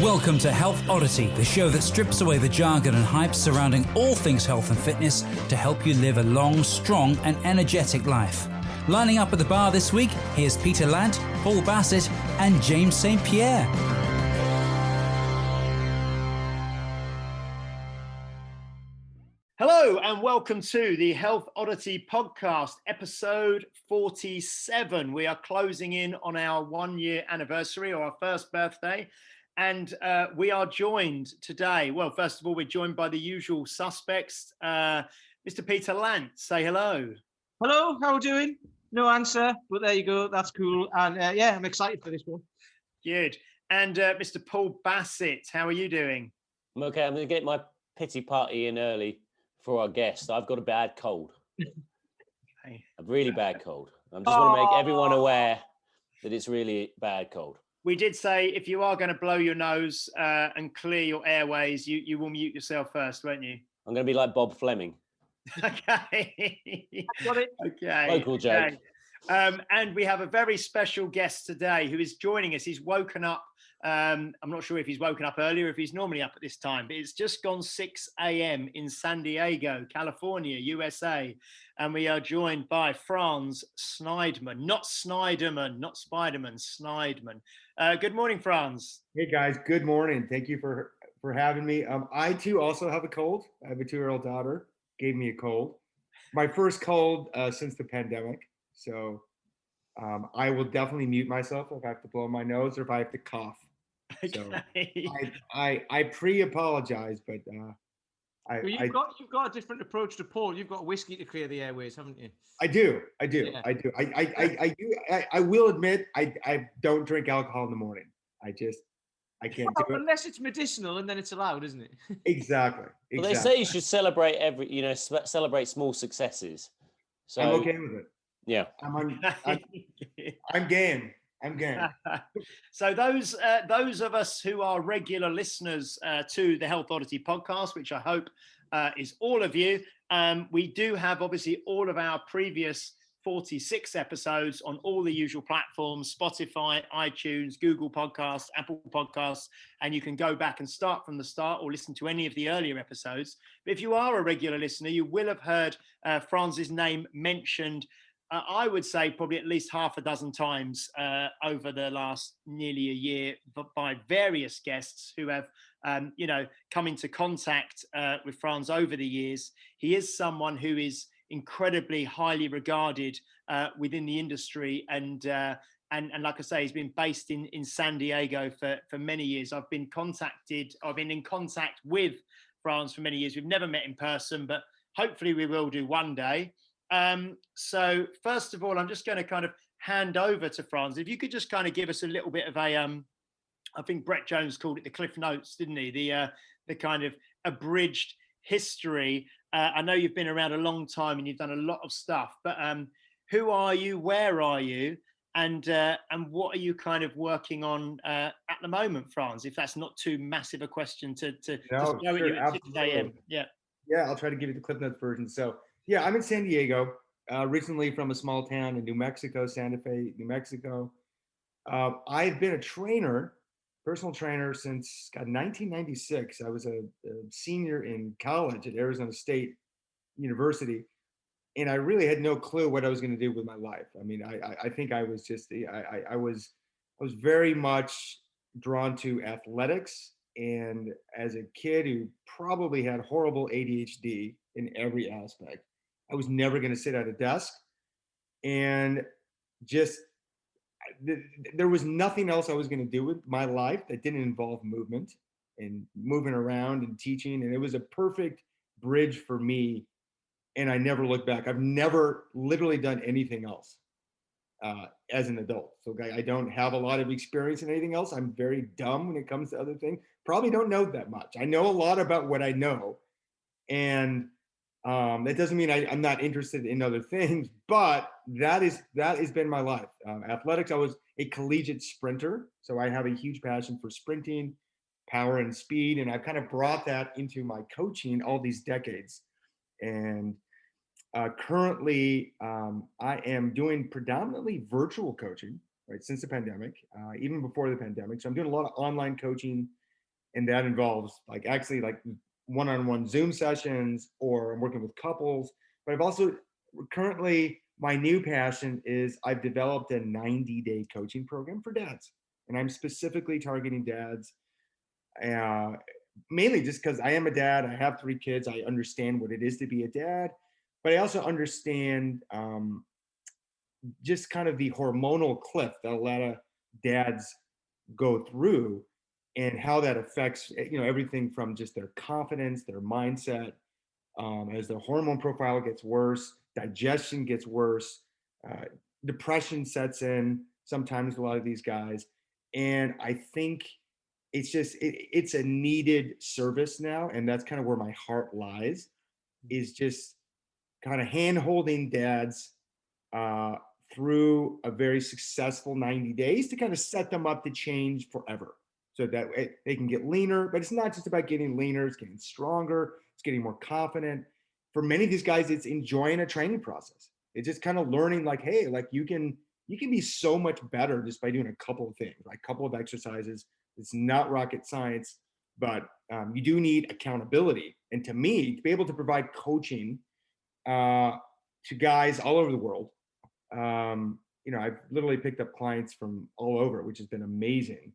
Welcome to Health Oddity, the show that strips away the jargon and hype surrounding all things health and fitness to help you live a long, strong and energetic life. Lining up at the bar this week, here's Peter Lant, Paul Bassett and James St. Pierre. Hello and welcome to the Health Oddity podcast, episode 47. We are closing in on our 1-year anniversary or our first birthday. And we are joined today. Well, first of all, we're joined by the usual suspects. Mr. Peter Lant, say hello. Hello, how are you doing? No answer, but there you go. That's cool. And yeah, I'm excited for this one. Good. And Mr. Paul Bassett, how are you doing? I'm okay. I'm going to get my pity party in early for our guest. I've got a bad cold. Okay. A really bad cold. I just want to make everyone aware that it's really bad cold. We did say if you are going to blow your nose and clear your airways, you will mute yourself first, won't you? I'm going to be like Bob Fleming. Okay. Got it. Okay. Local joke. Okay. And we have a very special guest today who is joining us. He's woken up. I'm not sure if he's woken up earlier, if he's normally up at this time, but it's just gone 6 a.m. in San Diego, California, USA. And we are joined by Franz Snideman, not Snideman, not Spider-Man, Snideman. Good morning, Franz. Hey guys, good morning. Thank you for having me. I too also have a cold. I have a 2-year-old daughter, gave me a cold. My first cold since the pandemic. So I will definitely mute myself if I have to blow my nose or if I have to cough. So Okay. I pre-apologize, but Well, you've got a different approach to Paul. You've got whiskey to clear the airways, haven't you? I do. Yeah. I will admit I don't drink alcohol in the morning. I can't do it. Unless it's medicinal, and then it's allowed, isn't it? Exactly. Well, they say you should celebrate celebrate small successes. So I'm okay with it. Yeah. I'm game. I'm game. So those of us who are regular listeners to the Health Oddity podcast, which I hope is all of you, we do have obviously all of our previous 46 episodes on all the usual platforms, Spotify, iTunes, Google Podcasts, Apple Podcasts, and you can go back and start from the start or listen to any of the earlier episodes. But if you are a regular listener, you will have heard Franz's name mentioned I would say probably at least half a dozen times over the last nearly a year by various guests who have, come into contact with Franz over the years. He is someone who is incredibly highly regarded within the industry. And like I say, he's been based in San Diego for many years. I've been in contact with Franz for many years. We've never met in person, but hopefully we will do one day. So first of all, I'm just going to kind of hand over to Franz. If you could just kind of give us a little bit of a, I think Brett Jones called it the Cliff Notes, didn't he? The kind of abridged history. I know you've been around a long time and you've done a lot of stuff, but who are you? Where are you? And what are you kind of working on at the moment, Franz? If that's not too massive a question to throw at you at 6 a.m. Yeah, I'll try to give you the Cliff Notes version. So. Yeah, I'm in San Diego, originally from a small town in New Mexico, Santa Fe, New Mexico. I've been a personal trainer since 1996. I was a senior in college at Arizona State University, and I really had no clue what I was going to do with my life. I mean, I think I was just, I was very much drawn to athletics, and as a kid who probably had horrible ADHD in every aspect, I was never going to sit at a desk, and just there was nothing else I was going to do with my life that didn't involve movement and moving around and teaching. And it was a perfect bridge for me. And I never looked back. I've never literally done anything else as an adult. So I don't have a lot of experience in anything else. I'm very dumb when it comes to other things. Probably don't know that much. I know a lot about what I know. And that doesn't mean I'm not interested in other things, but that has been my life. Athletics, I was a collegiate sprinter, so I have a huge passion for sprinting, power and speed, and I've kind of brought that into my coaching all these decades. And currently, I am doing predominantly virtual coaching, right, since the pandemic, even before the pandemic. So I'm doing a lot of online coaching And that involves like actually like one-on-one Zoom sessions, or I'm working with couples. But I've also currently, my new passion is I've developed a 90-day coaching program for dads. And I'm specifically targeting dads, mainly just because I am a dad. I have 3 kids. I understand what it is to be a dad, but I also understand just kind of the hormonal cliff that a lot of dads go through, and how that affects everything from just their confidence, their mindset, as their hormone profile gets worse, digestion gets worse, depression sets in sometimes a lot of these guys. And I think it's a needed service now, and that's kind of where my heart lies, is just kind of hand holding dads uh, through a very successful 90 days to kind of set them up to change forever, so that they can get leaner. But it's not just about getting leaner, it's getting stronger, it's getting more confident. For many of these guys, it's enjoying a training process. It's just kind of learning like, hey, like you can be so much better just by doing a couple of things, like a couple of exercises. It's not rocket science, but you do need accountability. And to me, to be able to provide coaching to guys all over the world, I've literally picked up clients from all over, which has been amazing.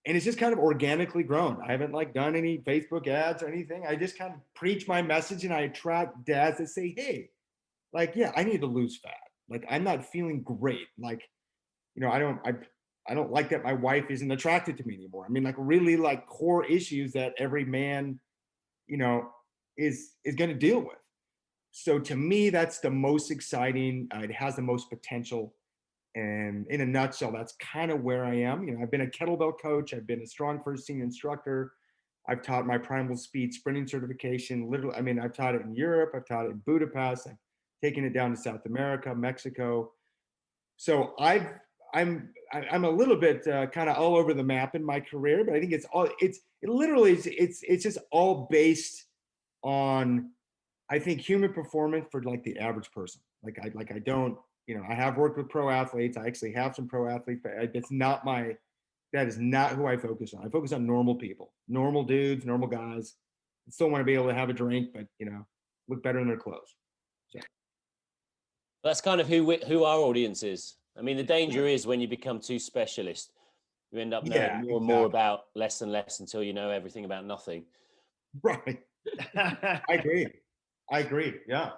And it's just kind of organically grown. I haven't like done any Facebook ads or anything. I just kind of preach my message, and I attract dads that say, hey, like, yeah, I need to lose fat. Like, I'm not feeling great. Like, I don't like that my wife isn't attracted to me anymore. I mean, like really like core issues that every man, is going to deal with. So to me, that's the most exciting. It has the most potential. And in a nutshell, that's kind of where I am. I've been a kettlebell coach. I've been a strong first team instructor. I've taught my Primal Speed sprinting certification. Literally, I mean, I've taught it in Europe. I've taught it in Budapest. I've taken it down to South America, Mexico. So I'm a little bit kind of all over the map in my career, but I think it's just all based on, I think, human performance for like the average person. I don't, I have worked with pro athletes. I actually have some pro athletes, but that is not who I focus on. I focus on normal people, normal dudes, normal guys. I still want to be able to have a drink, but look better in their clothes. So That's kind of who our audience is. I mean, the danger is when you become too specialist, you end up knowing more and more about less and less until you know everything about nothing. Right. I agree. Yeah.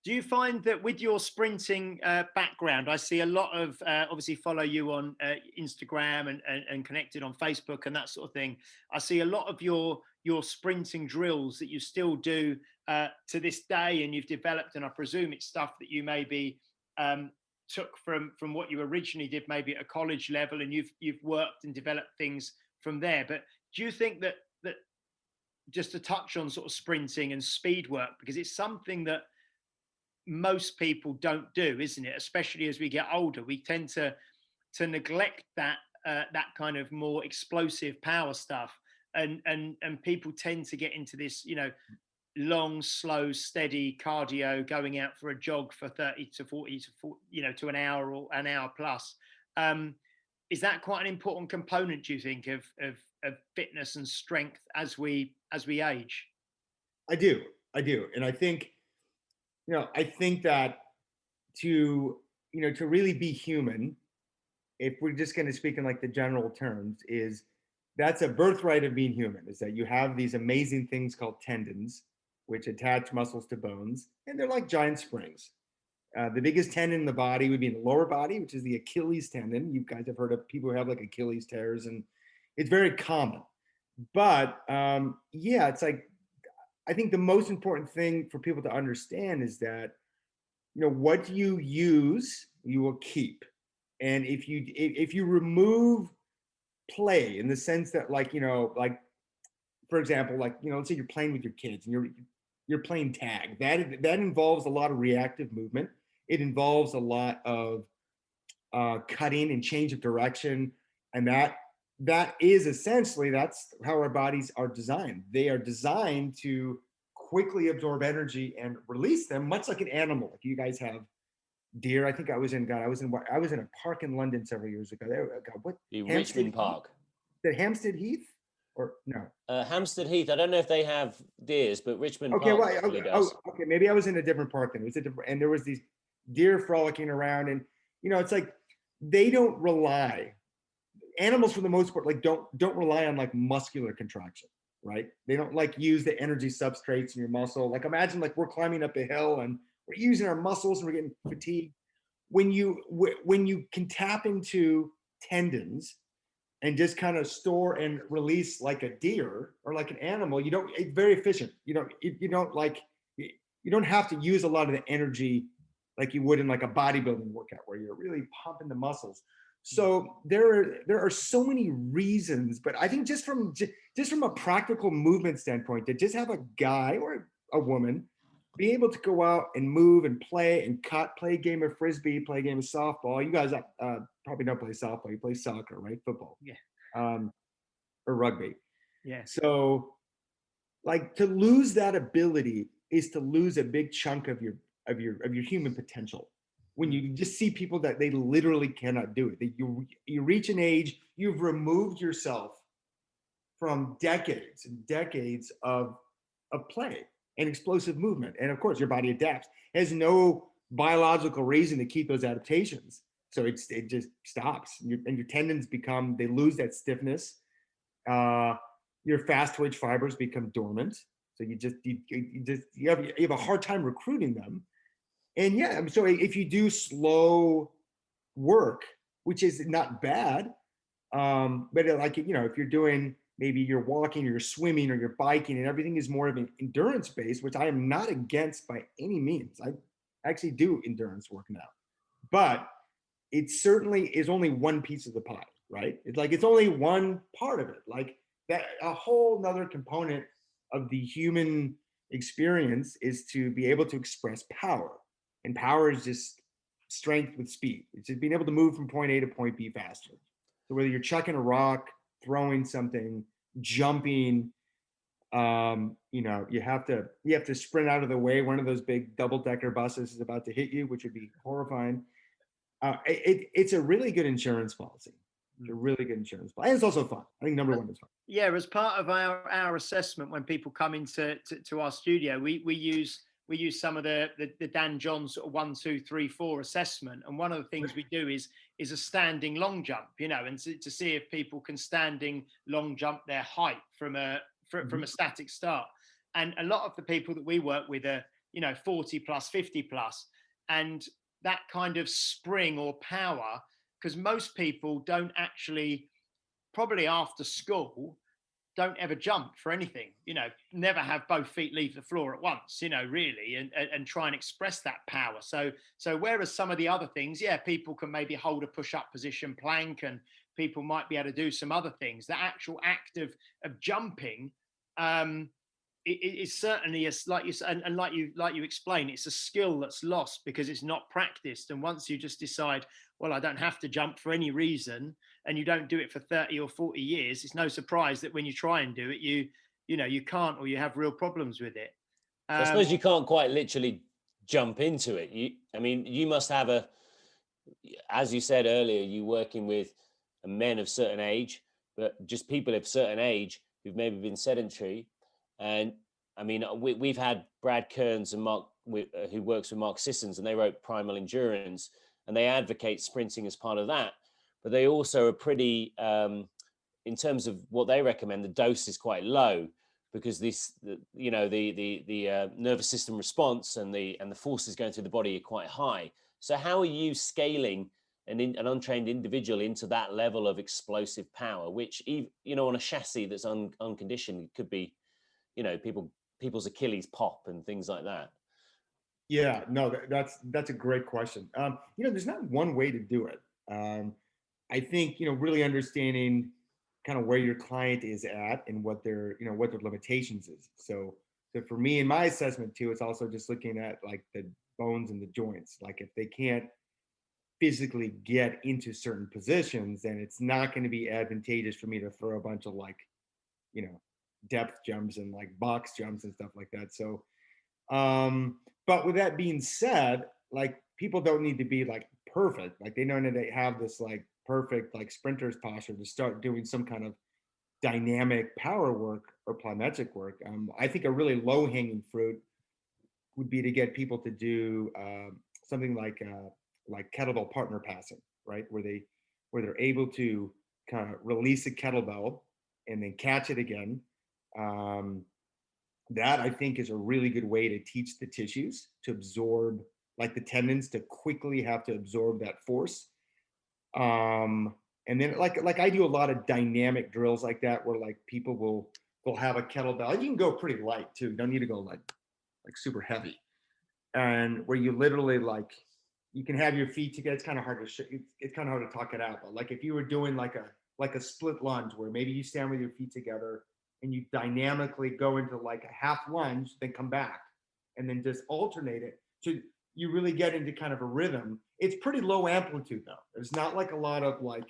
Do you find that with your sprinting background, I see a lot of, obviously follow you on Instagram and connected on Facebook and that sort of thing. I see a lot of your sprinting drills that you still do to this day, and you've developed, and I presume it's stuff that you maybe took from what you originally did, maybe at a college level, and you've worked and developed things from there. But do you think that just to touch on sort of sprinting and speed work, because it's something that most people don't do, isn't it? Especially as we get older, we tend to neglect that kind of more explosive power stuff, and people tend to get into this, long, slow, steady cardio, going out for a jog for 30 to 40 to an hour or an hour plus. Is that quite an important component, do you think, of fitness and strength as we age? I do. And I think, I think that to really be human, if we're just going to speak in like the general terms, that's a birthright of being human, is that you have these amazing things called tendons, which attach muscles to bones, and they're like giant springs. The biggest tendon in the body would be in the lower body, which is the Achilles tendon. You guys have heard of people who have like Achilles tears, and it's very common. But it's like, I think the most important thing for people to understand is that, what you use, you will keep. And if you remove play, in the sense that like, for example, like, let's say you're playing with your kids and you're playing tag, that involves a lot of reactive movement. It involves a lot of cutting and change of direction. And that is essentially, that's how our bodies are designed. They are designed to quickly absorb energy and release them, much like an animal. Like you guys have deer. I think I was in a park in London several years ago. Richmond Park. The Hampstead Heath. or no? Hampstead Heath. I don't know if they have deers, but Richmond Okay, Park well, definitely okay, does. okay, maybe I was in a different park then. It was a different, and there was these deer frolicking around, and it's like they don't rely. Animals, for the most part, like don't rely on like muscular contraction, right? They don't like use the energy substrates in your muscle. Like imagine like we're climbing up a hill and we're using our muscles and we're getting fatigued. When you can tap into tendons and just kind of store and release like a deer or like an animal, it's very efficient. You don't have to use a lot of the energy like you would in like a bodybuilding workout where you're really pumping the muscles. So there are so many reasons, but I think just from a practical movement standpoint, to just have a guy or a woman be able to go out and move and play and play a game of frisbee, play a game of softball. You guys probably don't play softball. You play soccer, right? Football. Yeah. Or rugby. Yeah. So like to lose that ability is to lose a big chunk of your human potential. When you just see people that they literally cannot do it, that you reach an age, you've removed yourself from decades and decades of play and explosive movement. And of course, your body adapts. It has no biological reason to keep those adaptations. So it just stops. And your tendons they lose that stiffness. Your fast twitch fibers become dormant. So you have a hard time recruiting them. And yeah, so if you do slow work, which is not bad, but like, if you're doing, maybe you're walking or you're swimming or you're biking and everything is more of an endurance base, which I am not against by any means. I actually do endurance work now, but it certainly is only one piece of the pie, right? It's only one part of it. Like that, a whole nother component of the human experience is to be able to express power. And power is just strength with speed. It's just being able to move from point A to point B faster. So whether you're chucking a rock, throwing something, jumping, you have to sprint out of the way. One of those big double-decker buses is about to hit you, which would be horrifying. It's a really good insurance policy. It's a really good insurance policy. And it's also fun. I think number one is fun. Yeah, as part of our assessment, when people come into to our studio, we use some of the Dan John sort of 1, 2, 3, 4 assessment. And one of the things we do is a standing long jump, and to see if people can standing long jump their height from a static start. And a lot of the people that we work with are, 40 plus, 50 plus, and that kind of spring or power, because most people don't actually, probably after school, don't ever jump for anything, never have both feet leave the floor at once, really, and try and express that power. So whereas some of the other things, yeah, people can maybe hold a push-up position, plank, and people might be able to do some other things, the actual act of jumping, it is certainly, like you said, and like you explain, it's a skill that's lost because it's not practiced. And once you just decide, well, I don't have to jump for any reason, and you don't do it for 30 or 40 years, it's no surprise that when you try and do it, you can't, or you have real problems with it. So I suppose you can't quite literally jump into it. You must have as you said earlier, you working with men of certain age, but just people of certain age who've maybe been sedentary. And I mean, we've had Brad Kearns and Mark, who works with Mark Sissons, and they wrote Primal Endurance, and they advocate sprinting as part of that. But they also are pretty, in terms of what they recommend, the dose is quite low because the nervous system response and the forces going through the body are quite high. So how are you scaling an untrained individual into that level of explosive power, which, on a chassis that's unconditioned, could be, people's Achilles pop and things like that? Yeah, no, that's a great question. There's not one way to do it. I think, really understanding kind of where your client is at and what their limitations is. So for me, in my assessment too, it's also just looking at like the bones and the joints. Like if they can't physically get into certain positions, then it's not going to be advantageous for me to throw a bunch of like, depth jumps and like box jumps and stuff like that. So, but with that being said, like people don't need to be like perfect. Like they don't need to have this like perfect like sprinter's posture to start doing some kind of dynamic power work or plyometric work. I think a really low hanging fruit would be to get people to do something like kettlebell partner passing, right? Where they're able to kind of release a kettlebell and then catch it again. That I think is a really good way to teach the tissues to absorb, like the tendons to quickly have to absorb that force. And then like I do a lot of dynamic drills like that, where like people will have a kettlebell. You can go pretty light too. Don't need to go like super heavy. And where you literally like, you can have your feet together. It's kind of hard to it's kind of hard to talk it out. But like if you were doing like a split lunge, where maybe you stand with your feet together and you dynamically go into like a half lunge, then come back, and then just alternate it. So you really get into kind of a rhythm. It's pretty low amplitude though. There's not like a lot of like,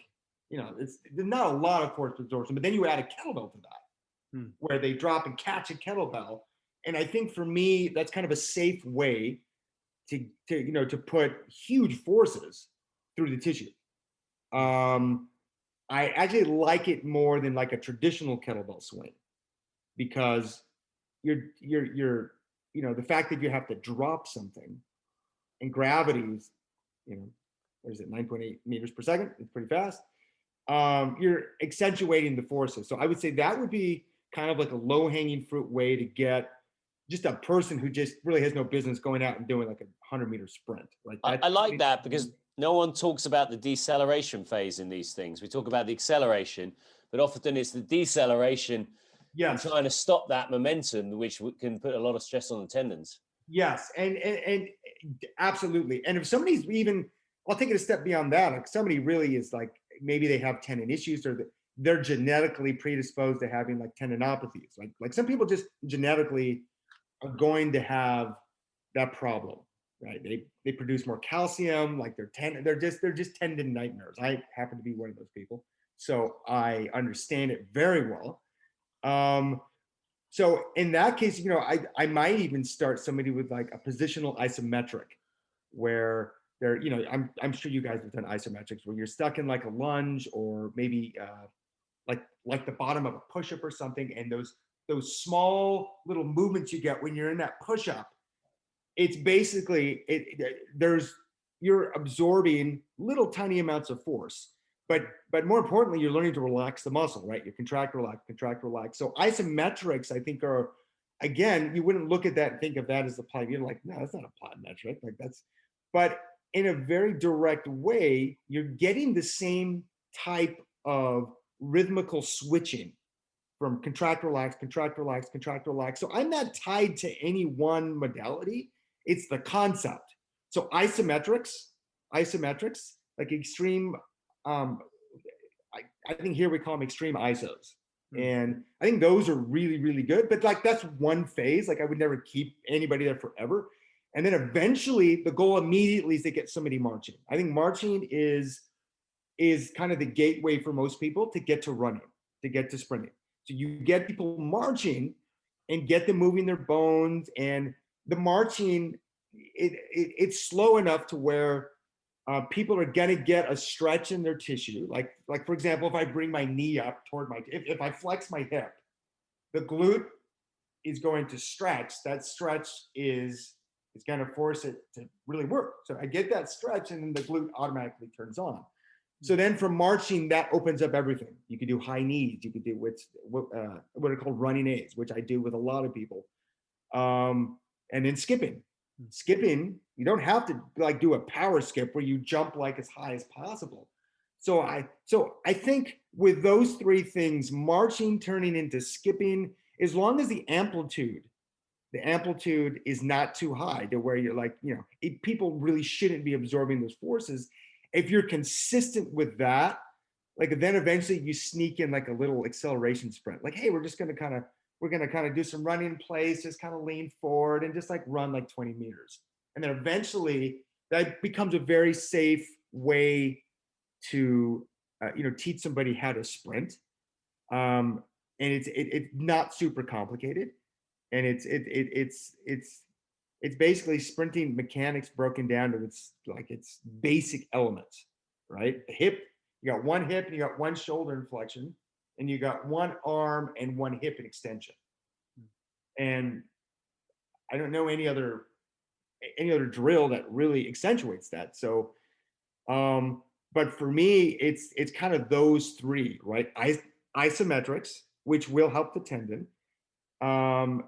there's not a lot of force absorption. But then you add a kettlebell to that, where they drop and catch a kettlebell. And I think for me, that's kind of a safe way to put huge forces through the tissue. I actually like it more than like a traditional kettlebell swing, because you're the fact that you have to drop something, and gravity is, what is it, 9.8 meters per second? It's pretty fast. You're accentuating the forces. So I would say that would be kind of like a low hanging fruit way to get just a person who just really has no business going out and doing like a 100-meter sprint. Like I like that, because no one talks about the deceleration phase in these things. We talk about the acceleration, but often it's the deceleration and trying to stop that momentum, which can put a lot of stress on the tendons. Yes, and absolutely. And if somebody's even, I'll take it a step beyond that. Like somebody really is like, maybe they have tendon issues, or they're genetically predisposed to having like tendinopathies. Like some people just genetically are going to have that problem, right? They produce more calcium, like they're just tendon nightmares. I happen to be one of those people, so I understand it very well. So in that case, I might even start somebody with like a positional isometric, where they're, I'm sure you guys have done isometrics, where you're stuck in like a lunge, or maybe like the bottom of a push-up or something, and those small little movements you get when you're in that push-up, it's basically you're absorbing little tiny amounts of force, but more importantly, you're learning to relax the muscle, right? You contract, relax. So isometrics, I think, are, again, you wouldn't look at that and think of that as the plyometric. You're like, no, that's not a plyometric. Like but in a very direct way, you're getting the same type of rhythmical switching from contract, relax. So I'm not tied to any one modality. It's the concept. So isometrics, like extreme, I think here we call them extreme isos. And I think those are really, really good. But like that's one phase. Like I would never keep anybody there forever. And then eventually the goal immediately is to get somebody marching. I think marching is kind of the gateway for most people to get to running, to get to sprinting. So you get people marching and get them moving their bones, and the marching, it's slow enough to where people are gonna get a stretch in their tissue. Like for example, if I bring my knee up toward if I flex my hip, the glute is going to stretch. That stretch is gonna force it to really work. So I get that stretch, and then the glute automatically turns on. So then from marching, that opens up everything. You can do high knees. You can do what are called running A's, which I do with a lot of people. And then skipping. Skipping, you don't have to like do a power skip where you jump like as high as possible. So I think with those three things, marching turning into skipping, as long as the amplitude is not too high to where you're like, people really shouldn't be absorbing those forces. If you're consistent with that, like then eventually you sneak in like a little acceleration sprint. Like, hey, we're gonna kind of do some running in place, just kind of lean forward and just like run like 20 meters. And then eventually that becomes a very safe way to teach somebody how to sprint. And it's not super complicated, and it's basically sprinting mechanics broken down to its basic elements, right? The hip, you got one hip and you got one shoulder inflection. and you got one arm and one hip in extension. And I don't know any other drill that really accentuates that. So, but for me, it's kind of those three, right? Isometrics, which will help the tendon. And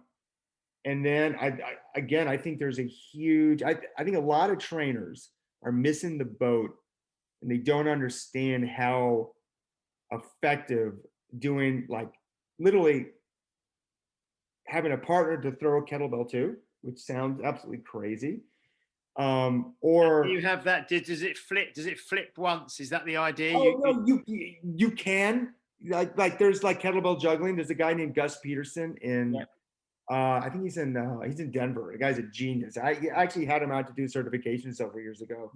then I think there's a huge, I think a lot of trainers are missing the boat, and they don't understand how effective doing, like, literally having a partner to throw a kettlebell to, which sounds absolutely crazy. Or you have that. Does it flip? Does it flip once? Is that the idea? no, you can, like there's like kettlebell juggling. There's a guy named Gus Peterson in I think he's in Denver. The guy's a genius. I actually had him out to do certification several years ago.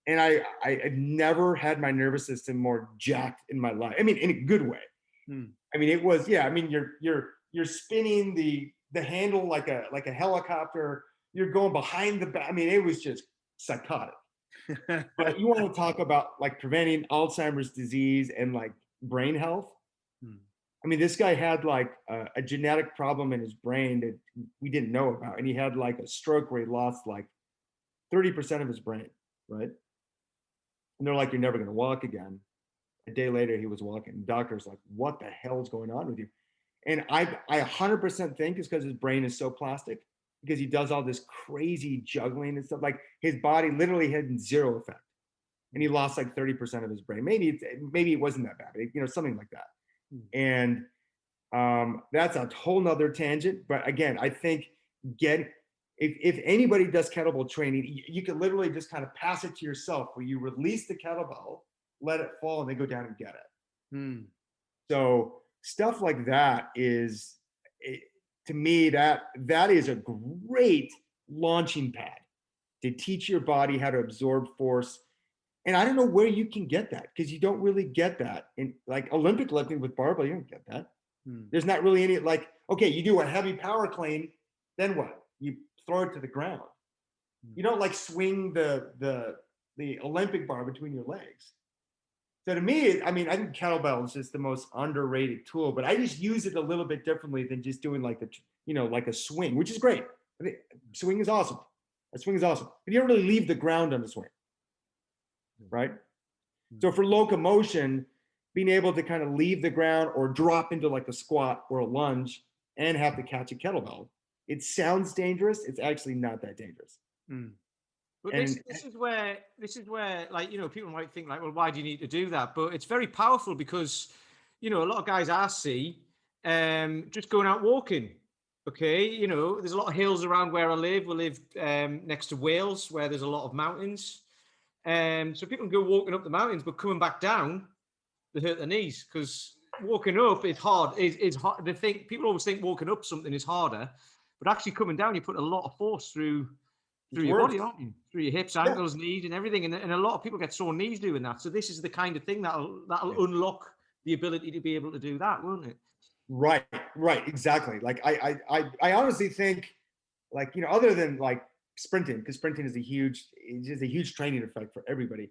And I've never had my nervous system more jacked in my life. I mean, in a good way. I mean, it was, I mean, you're spinning the handle like a helicopter. You're going behind the back. I mean, it was just psychotic. But you want to talk about like preventing Alzheimer's disease and like brain health. I mean, this guy had like a genetic problem in his brain that we didn't know about. And he had like a stroke where he lost like 30% of his brain, right? And they're like, you're never going to walk again. A day later, he was walking. The doctor's like, what the hell is going on with you? And I 100% think it's because his brain is so plastic, because he does all this crazy juggling and stuff. Like his body literally had zero effect. And he lost like 30% of his brain. Maybe it wasn't that bad, you know, something like that. And that's a whole nother tangent. But again, I think if anybody does kettlebell training, you could literally just kind of pass it to yourself, where you release the kettlebell, let it fall, and then go down and get it. So stuff like that is, to me, that is a great launching pad to teach your body how to absorb force. And I don't know where you can get that, because you don't really get that in like Olympic lifting with barbell. You don't get that. There's not really any, like, okay, you do a heavy power clean, then what? You throw it to the ground. You don't like swing the Olympic bar between your legs. So to me, I mean, I think kettlebell is just the most underrated tool, but I just use it a little bit differently than just doing like like a swing, which is great. I think swing is awesome. A swing is awesome, but you don't really leave the ground on the swing, right? So for locomotion, being able to kind of leave the ground or drop into like a squat or a lunge and have to catch a kettlebell, it sounds dangerous. It's actually not that dangerous. But this is where like, you know, people might think like, well, why do you need to do that? But it's very powerful because, you know, a lot of guys I see just going out walking. Okay, you know, there's a lot of hills around where I live. We live next to Wales, where there's a lot of mountains. So people can go walking up the mountains, but coming back down, they hurt their knees, because walking up is hard. It's hard. People always think walking up something is harder, but actually coming down, you put a lot of force through your body, aren't you? Through your hips, ankles, knees, and everything. And a lot of people get sore knees doing that. So this is the kind of thing that'll unlock the ability to be able to do that, won't it? Right, exactly. Like I honestly think, like, you know, other than like sprinting, because sprinting is a huge training effect for everybody.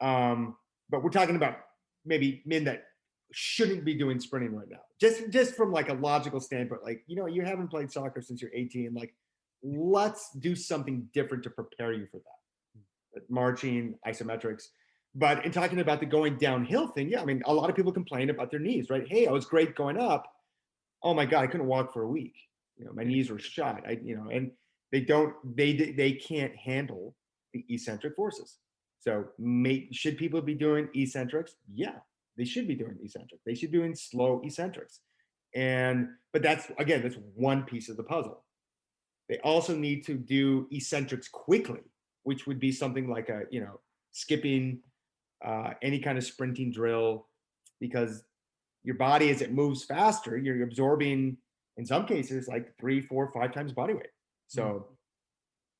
But we're talking about maybe men that shouldn't be doing sprinting right now. Just from like a logical standpoint, like, you know, you haven't played soccer since you're 18. Like, let's do something different to prepare you for that. Marching, isometrics. But in talking about the going downhill thing, I mean, a lot of people complain about their knees, right? Hey, I was great going up. Oh my God, I couldn't walk for a week. You know, my knees were shot. And they can't handle the eccentric forces. So should people be doing eccentrics? Yeah, they should be doing eccentric. They should be doing slow eccentrics. But that's one piece of the puzzle. They also need to do eccentrics quickly, which would be something like skipping, any kind of sprinting drill, because your body, as it moves faster, you're absorbing, in some cases, like 3, 4, 5 times body weight. So,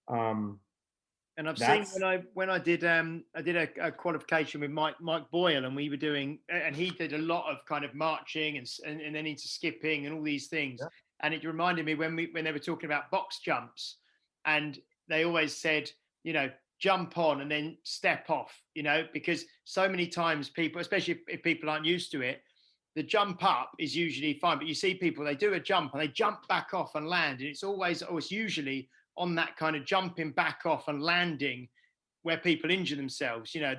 and I've seen when I did a qualification with Mike Boyle, and we were doing, and he did a lot of kind of marching and then into skipping and all these things. Yeah. And it reminded me when they were talking about box jumps, and they always said, you know, jump on and then step off, you know, because so many times people, especially if people aren't used to it, the jump up is usually fine, but you see people, they do a jump and they jump back off and land, and it's usually on that kind of jumping back off and landing where people injure themselves. You know,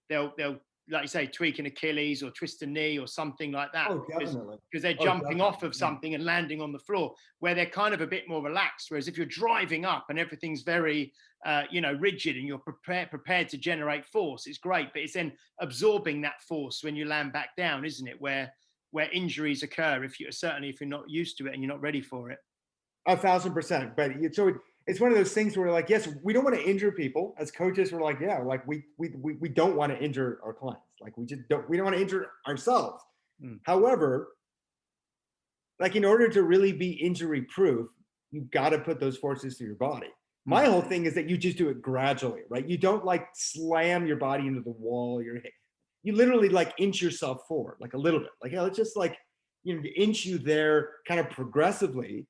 they'll like you say, tweak an Achilles or twist a knee or something like that. Oh, definitely. Because they're jumping off of something and landing on the floor, where they're kind of a bit more relaxed. Whereas if you're driving up and everything's very, rigid, and you're prepared to generate force, it's great. But it's then absorbing that force when you land back down, isn't it? Where injuries occur if you're not used to it and you're not ready for it. 1,000%. But it's one of those things where, like, yes, we don't want to injure people. As coaches, we're like, yeah, like we don't want to injure our clients. Like we don't want to injure ourselves. However, like, in order to really be injury proof, you've got to put those forces through your body. My whole thing is that you just do it gradually, right? You don't like slam your body into the wall. You literally like inch yourself forward, like a little bit. Like, let's just like, inch you there kind of progressively.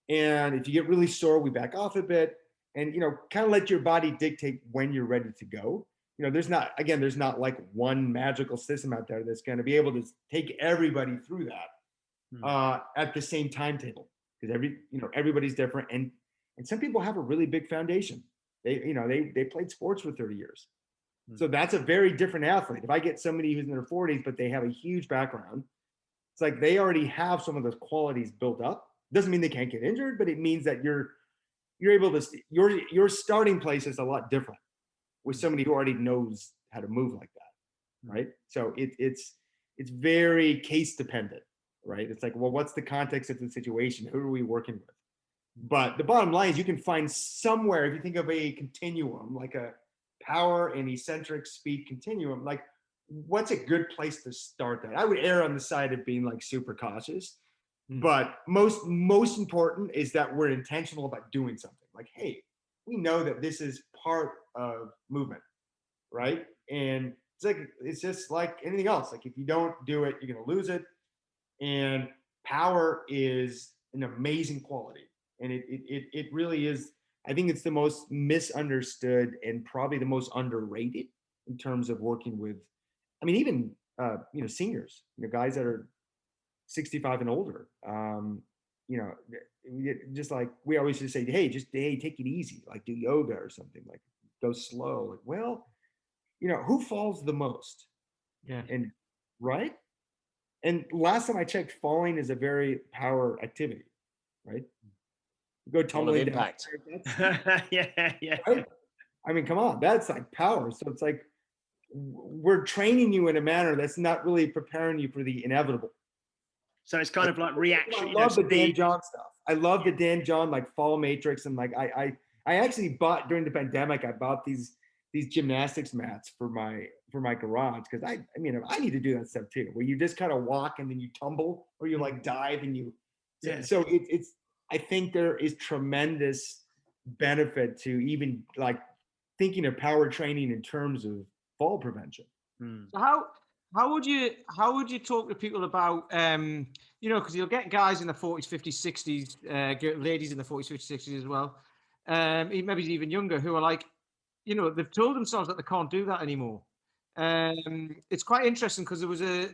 And if you get really sore, we back off a bit, and, kind of let your body dictate when you're ready to go. There's not like one magical system out there that's going to be able to take everybody through that at the same timetable, because everybody's different. And some people have a really big foundation. They played sports for 30 years. So that's a very different athlete. If I get somebody who's in their 40s, but they have a huge background, it's like they already have some of those qualities built up. Doesn't mean they can't get injured, but it means that you're able to, your starting place is a lot different with somebody who already knows how to move like that, right? So it's very case dependent, right? It's like, well, what's the context of the situation? Who are we working with? But the bottom line is, you can find somewhere, if you think of a continuum, like a power and eccentric speed continuum, like, what's a good place to start that? I would err on the side of being like super cautious. But most important is that we're intentional about doing something. Like, hey, we know that this is part of movement, right? And it's just like anything else. Like, if you don't do it, you're going to lose it. And power is an amazing quality, and it really is. I think it's the most misunderstood and probably the most underrated in terms of working with. I mean, even seniors, guys that are 65 and older, just like we always just say, hey, take it easy, like do yoga or something, like go slow. Like, well, who falls the most? Yeah. And right. And last time I checked, falling is a very power activity, right? You go tumbling down. Impact. Yeah. Right? I mean, come on, that's like power. So it's like, we're training you in a manner that's not really preparing you for the inevitable. So it's kind of like reaction. I love the Dan John stuff. I love the Dan John, like fall matrix. And like, I actually bought, during the pandemic, I bought these gymnastics mats for my garage. Cause I need to do that stuff too, where you just kind of walk and then you tumble, or you like dive and you, so it's, I think there is tremendous benefit to even like thinking of power training in terms of fall prevention. So how would you talk to people about, because you'll get guys in the 40s, 50s, 60s, ladies in the 40s, 50s, 60s as well, maybe even younger, who are like, they've told themselves that they can't do that anymore. It's quite interesting, because there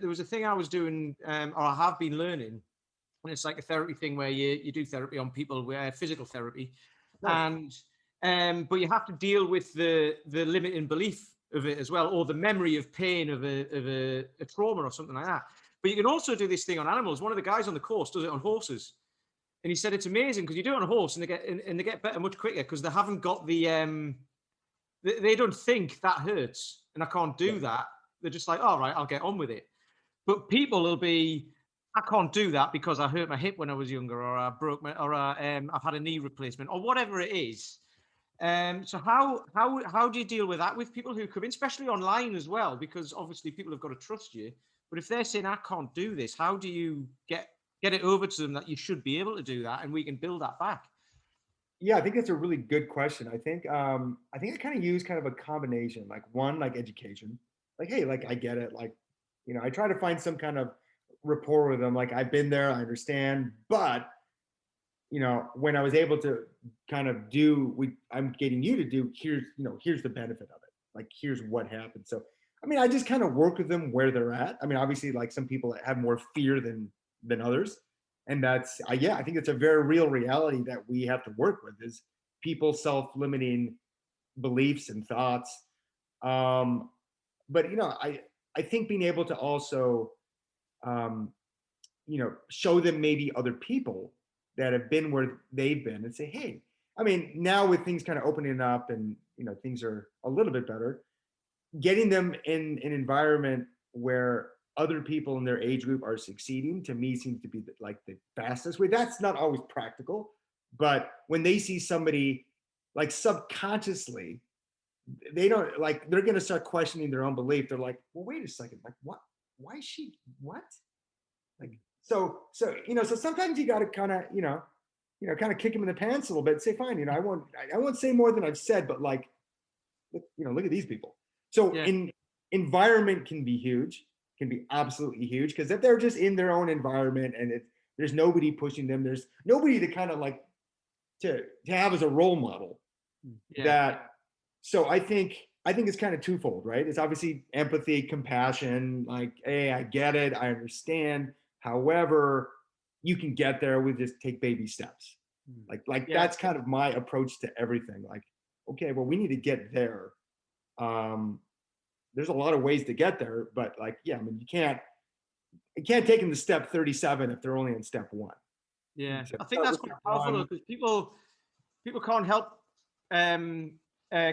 was a thing I was doing, or I have been learning, and it's like a therapy thing where you do therapy on people, where physical therapy, right. But you have to deal with the limiting belief of it as well, or the memory of pain of a trauma or something like that. But you can also do this thing on animals. One of the guys on the course does it on horses, and he said it's amazing because you do it on a horse and they get better much quicker, because they haven't got the they don't think that hurts and I can't do that. They're just like, all right, I'll get on with it. But people will be, I can't do that because I hurt my hip when I was younger, or I broke I've had a knee replacement, or whatever it is. So how do you deal with that with people who come in, especially online as well? Because obviously people have got to trust you. But if they're saying, I can't do this, how do you get it over to them that you should be able to do that, and we can build that back? Yeah, I think that's a really good question. I think I kind of use kind of a combination, like one, like education, like, hey, like I get it. Like, I try to find some kind of rapport with them. Like, I've been there, I understand, but when I was able to kind of do I'm getting you to do, here's the benefit of it. Like, here's what happened. So I mean, I just kind of work with them where they're at. I mean, obviously, like some people have more fear than others, and that's yeah, I think it's a very real reality that we have to work with is people's self-limiting beliefs and thoughts. But I think being able to also um, show them maybe other people that have been where they've been and say, hey, I mean, now with things kind of opening up and things are a little bit better, getting them in an environment where other people in their age group are succeeding, to me seems to be like the fastest way. That's not always practical, but when they see somebody like subconsciously, they don't like, they're going to start questioning their own belief. They're like, well, wait a second, like what, why is she, what? Like, so sometimes you got to kind of, kind of kick them in the pants a little bit and say, fine, I won't say more than I've said, but like, look at these people. So environment can be huge, can be absolutely huge, because if they're just in their own environment and there's nobody pushing them, there's nobody to kind of like to have as a role model. So I think it's kind of twofold, right? It's obviously empathy, compassion, like, hey, I get it, I understand. However, you can get there with just take baby steps. Like that's kind of my approach to everything. Like, okay, well, we need to get there. There's a lot of ways to get there, but like, I mean, you can't take them to step 37 if they're only in step 1. Yeah, So I think that's quite powerful because people can't help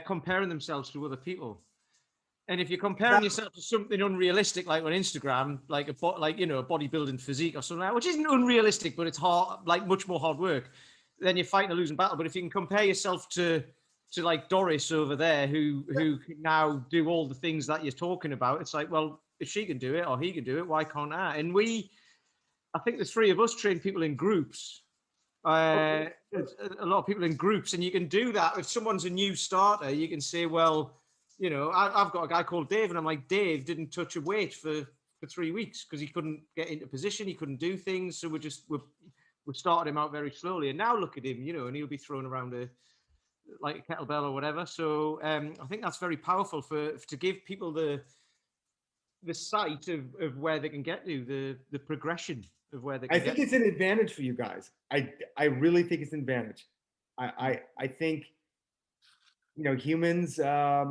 comparing themselves to other people. And if you're comparing yourself to something unrealistic, like on Instagram, like a bodybuilding physique or something, which isn't unrealistic, but it's hard, like much more hard work, then you're fighting a losing battle. But if you can compare yourself to like Doris over there, who can now do all the things that you're talking about, it's like, well, if she can do it or he can do it, why can't I? And I think the 3 of us train people in groups. A lot of people in groups, and you can do that. If someone's a new starter, you can say, well, I've got a guy called Dave, and I'm like, Dave didn't touch a weight for 3 weeks because he couldn't get into position, he couldn't do things. So we started him out very slowly, and now look at him, and he'll be throwing around a kettlebell or whatever. So I think that's very powerful to give people the sight of where they can get to, the progression of where they can I think it's an advantage for you guys. I really think it's an advantage. I think humans, I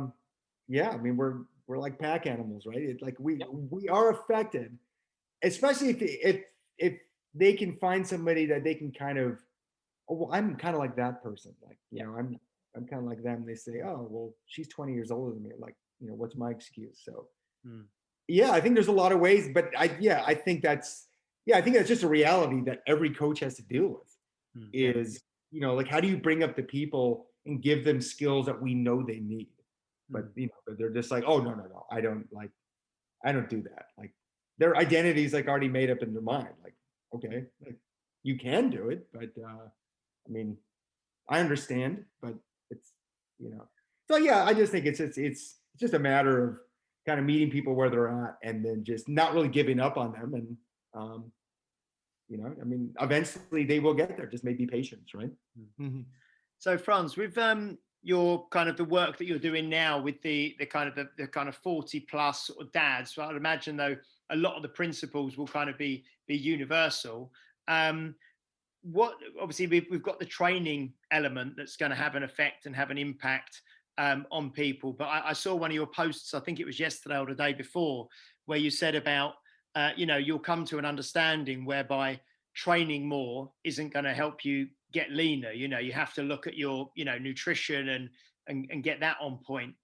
mean, we're like pack animals, right? It's like we are affected, especially if they can find somebody that they can kind of, oh, well, I'm kind of like that person, like I'm kind of like them. They say, oh, well, she's 20 years older than me, like, what's my excuse? So I think there's a lot of ways, but I think that's just a reality that every coach has to deal with. Is like, how do you bring up the people and give them skills that we know they need, but but they're just like, oh, no, I don't do that. Like, their identity is like already made up in their mind. Like, okay, like, you can do it, but I mean, I understand, but it's so I just think it's just a matter of kind of meeting people where they're at and then just not really giving up on them. And I mean, eventually they will get there. Just maybe patience, right? So Franz, with your kind of the work that you're doing now with the kind of 40 plus sort of dads, so I'd imagine though a lot of the principles will kind of be universal. What obviously we've got the training element that's going to have an effect and have an impact on people, but I saw one of your posts, I think it was yesterday or the day before, where you said about you'll come to an understanding whereby training more isn't going to help you get leaner. You have to look at your nutrition and get that on point.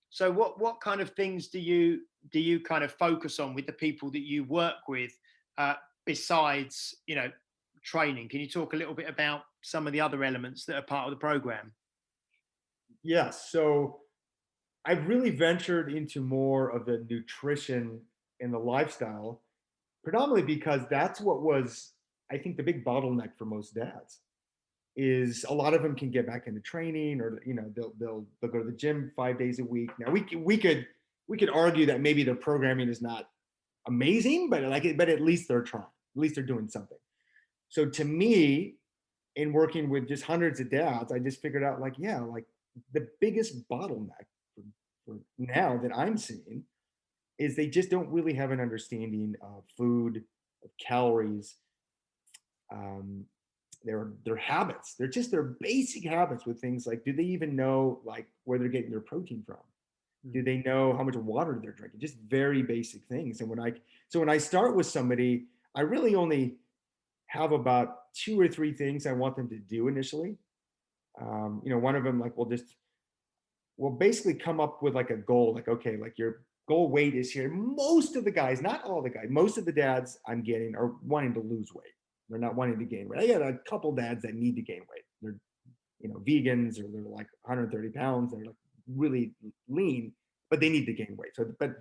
So what kind of things do you kind of focus on with the people that you work with besides training? Can you talk a little bit about some of the other elements that are part of the program? Yes. So I've really ventured into more of the nutrition and the lifestyle, predominantly because that's what was, I think, the big bottleneck for most dads. Is a lot of them can get back into training, or they'll go to the gym 5 days a week. Now we could argue that maybe their programming is not amazing, but at least they're trying. At least they're doing something. So to me, in working with just hundreds of dads, I just figured out like the biggest bottleneck for now that I'm seeing is they just don't really have an understanding of food, of calories, their habits. They're just their basic habits with things like, do they even know like where they're getting their protein from? Do they know how much water they're drinking? Just very basic things. And when I start with somebody, I really only have about 2 or 3 things I want them to do initially. One of them, like, we'll basically come up with like a goal, like, okay, like your goal weight is here. Most of the guys, not all the guys, most of the dads I'm getting are wanting to lose weight. They're not wanting to gain weight. I got a couple dads that need to gain weight. They're, vegans, or they're like 130 pounds. They're like really lean, but they need to gain weight. So, but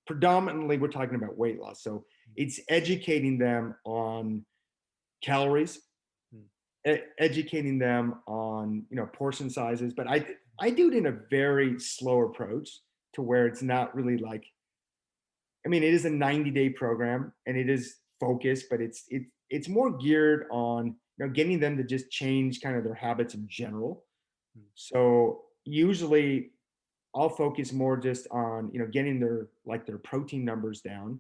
predominantly we're talking about weight loss. So it's educating them on calories, educating them on, portion sizes. But I do it in a very slow approach to where it's not really like, it is a 90-day program and it is focused, but it's more geared on, getting them to just change kind of their habits in general. So usually I'll focus more just on, getting their protein numbers down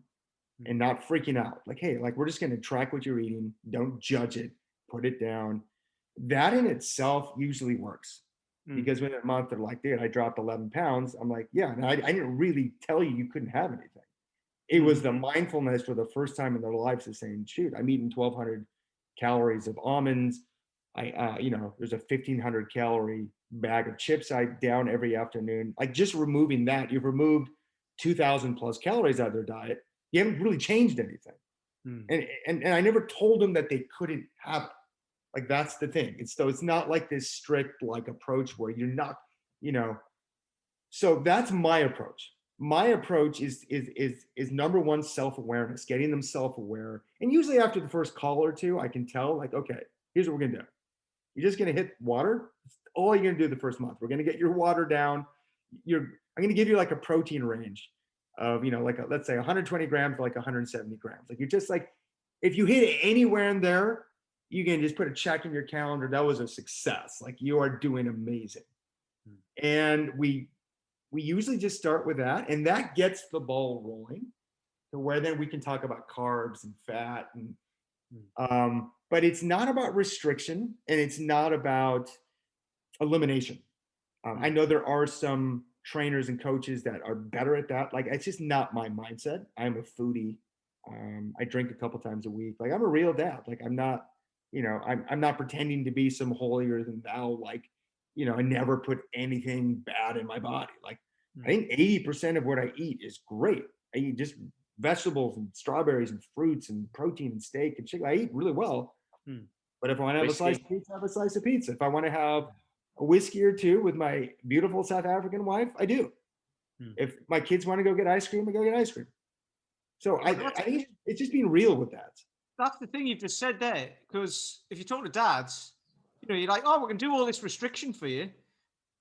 and not freaking out. Like, hey, like, we're just going to track what you're eating. Don't judge it, put it down. That in itself usually works, because within a month they're like, dude, I dropped 11 pounds. I'm like, yeah, and I didn't really tell you couldn't have anything. It was the mindfulness for the first time in their lives of saying, shoot, I'm eating 1,200 calories of almonds. There's a 1,500 calorie bag of chips I down every afternoon. Like, just removing that, you've removed 2,000 plus calories out of their diet. You haven't really changed anything. And I never told them that they couldn't have it. Like, that's the thing. It's not like this strict like approach where you're not, so that's my approach. My approach is number one, self-awareness, getting them self-aware. And usually after the first call or two, I can tell, like, okay, here's what we're gonna do. You're just gonna hit water. That's all you're gonna do the first month. We're gonna get your water down. I'm gonna give you like a protein range of, let's say 120 grams to like 170 grams. Like, you're just like, if you hit it anywhere in there, you can just put a check in your calendar. That was a success. Like, you are doing amazing. And we usually just start with that, and that gets the ball rolling to where then we can talk about carbs and fat. And but it's not about restriction, and it's not about elimination. I know there are some trainers and coaches that are better at that. Like, it's just not my mindset. I'm a foodie. I drink a couple times a week. Like, I'm a real dad. Like, I'm not, I'm not pretending to be some holier than thou. Like, I never put anything bad in my body. Like, I think 80% of what I eat is great. I eat just vegetables and strawberries and fruits and protein and steak and chicken. I eat really well. But if I want to have a slice of pizza, I have a slice of pizza. If I want to have a whiskey or two with my beautiful South African wife, I do. If my kids want to go get ice cream, I go get ice cream. So I think it's just being real with that. That's the thing you've just said there, because if you talk to dads, you're like, oh, we're going to do all this restriction for you,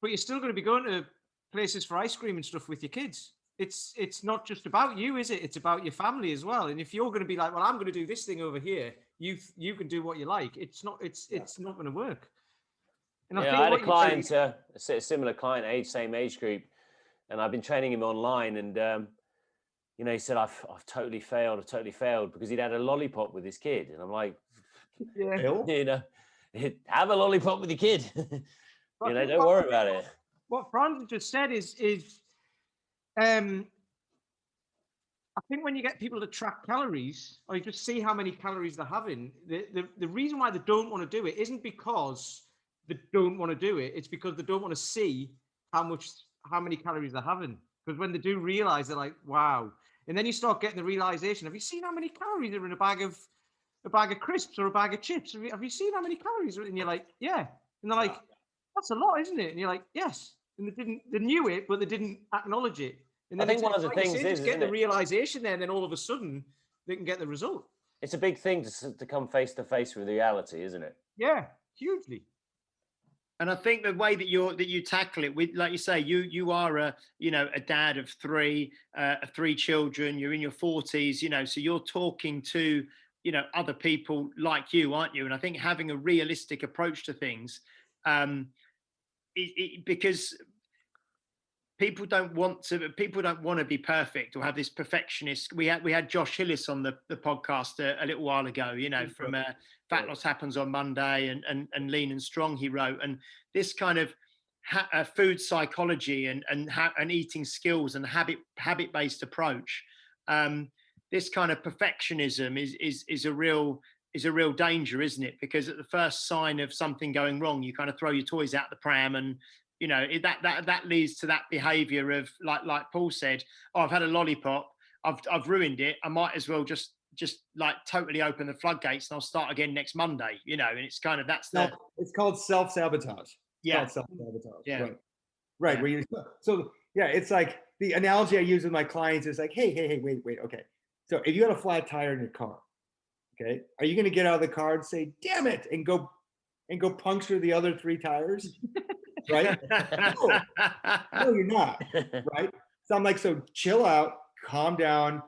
but you're still going to be going to places for ice cream and stuff with your kids. It's not just about you, is it? It's about your family as well. And if you're going to be like, well, I'm going to do this thing over here, you can do what you like. It's not going to work. And I had a client, a similar client, same age group, and I've been training him online, and he said, I've totally failed because he'd had a lollipop with his kid. And I'm like, have a lollipop with your kid. Don't worry about it. What Franz just said is I think when you get people to track calories, or you just see how many calories they're having, the reason why they don't want to do it isn't because they don't want to do it. It's because they don't want to see how many calories they're having. Because when they do realize, they're like, wow. And then you start getting the realization, have you seen how many calories are in a bag of crisps or a bag of chips? Have you seen how many calories are? And you're like, yeah. And they're like, that's a lot, isn't it? And you're like, yes. And they knew it, but they didn't acknowledge it. And then I think one of the things is get the realization there, and then all of a sudden they can get the result. It's a big thing to come face to face with reality, isn't it? Yeah, hugely. And I think the way that you tackle it, with, like you say, you are a dad of three children. You're in your 40s, so you're talking to other people like you, aren't you? And I think having a realistic approach to things, because people don't want to be perfect or have this perfectionist. We had Josh Hillis on the podcast a little while ago, from Fat Loss Happens on Monday and Lean and Strong, he wrote. And this kind of food psychology and eating skills and habit-based approach, this kind of perfectionism is a real danger, isn't it? Because at the first sign of something going wrong, you kind of throw your toys out the pram, and that leads to that behavior of like Paul said, oh, I've had a lollipop, I've ruined it, I might as well just like totally open the floodgates and I'll start again next Monday, and it's kind of it's called self-sabotage. Yeah. Self-sabotage. Yeah. Right. Yeah. Where it's like the analogy I use with my clients is like, hey, wait, okay. So if you had a flat tire in your car, okay, are you going to get out of the car and say, damn it, and go puncture the other 3 tires? Right? No, you're not. Right? So I'm like, so chill out, calm down.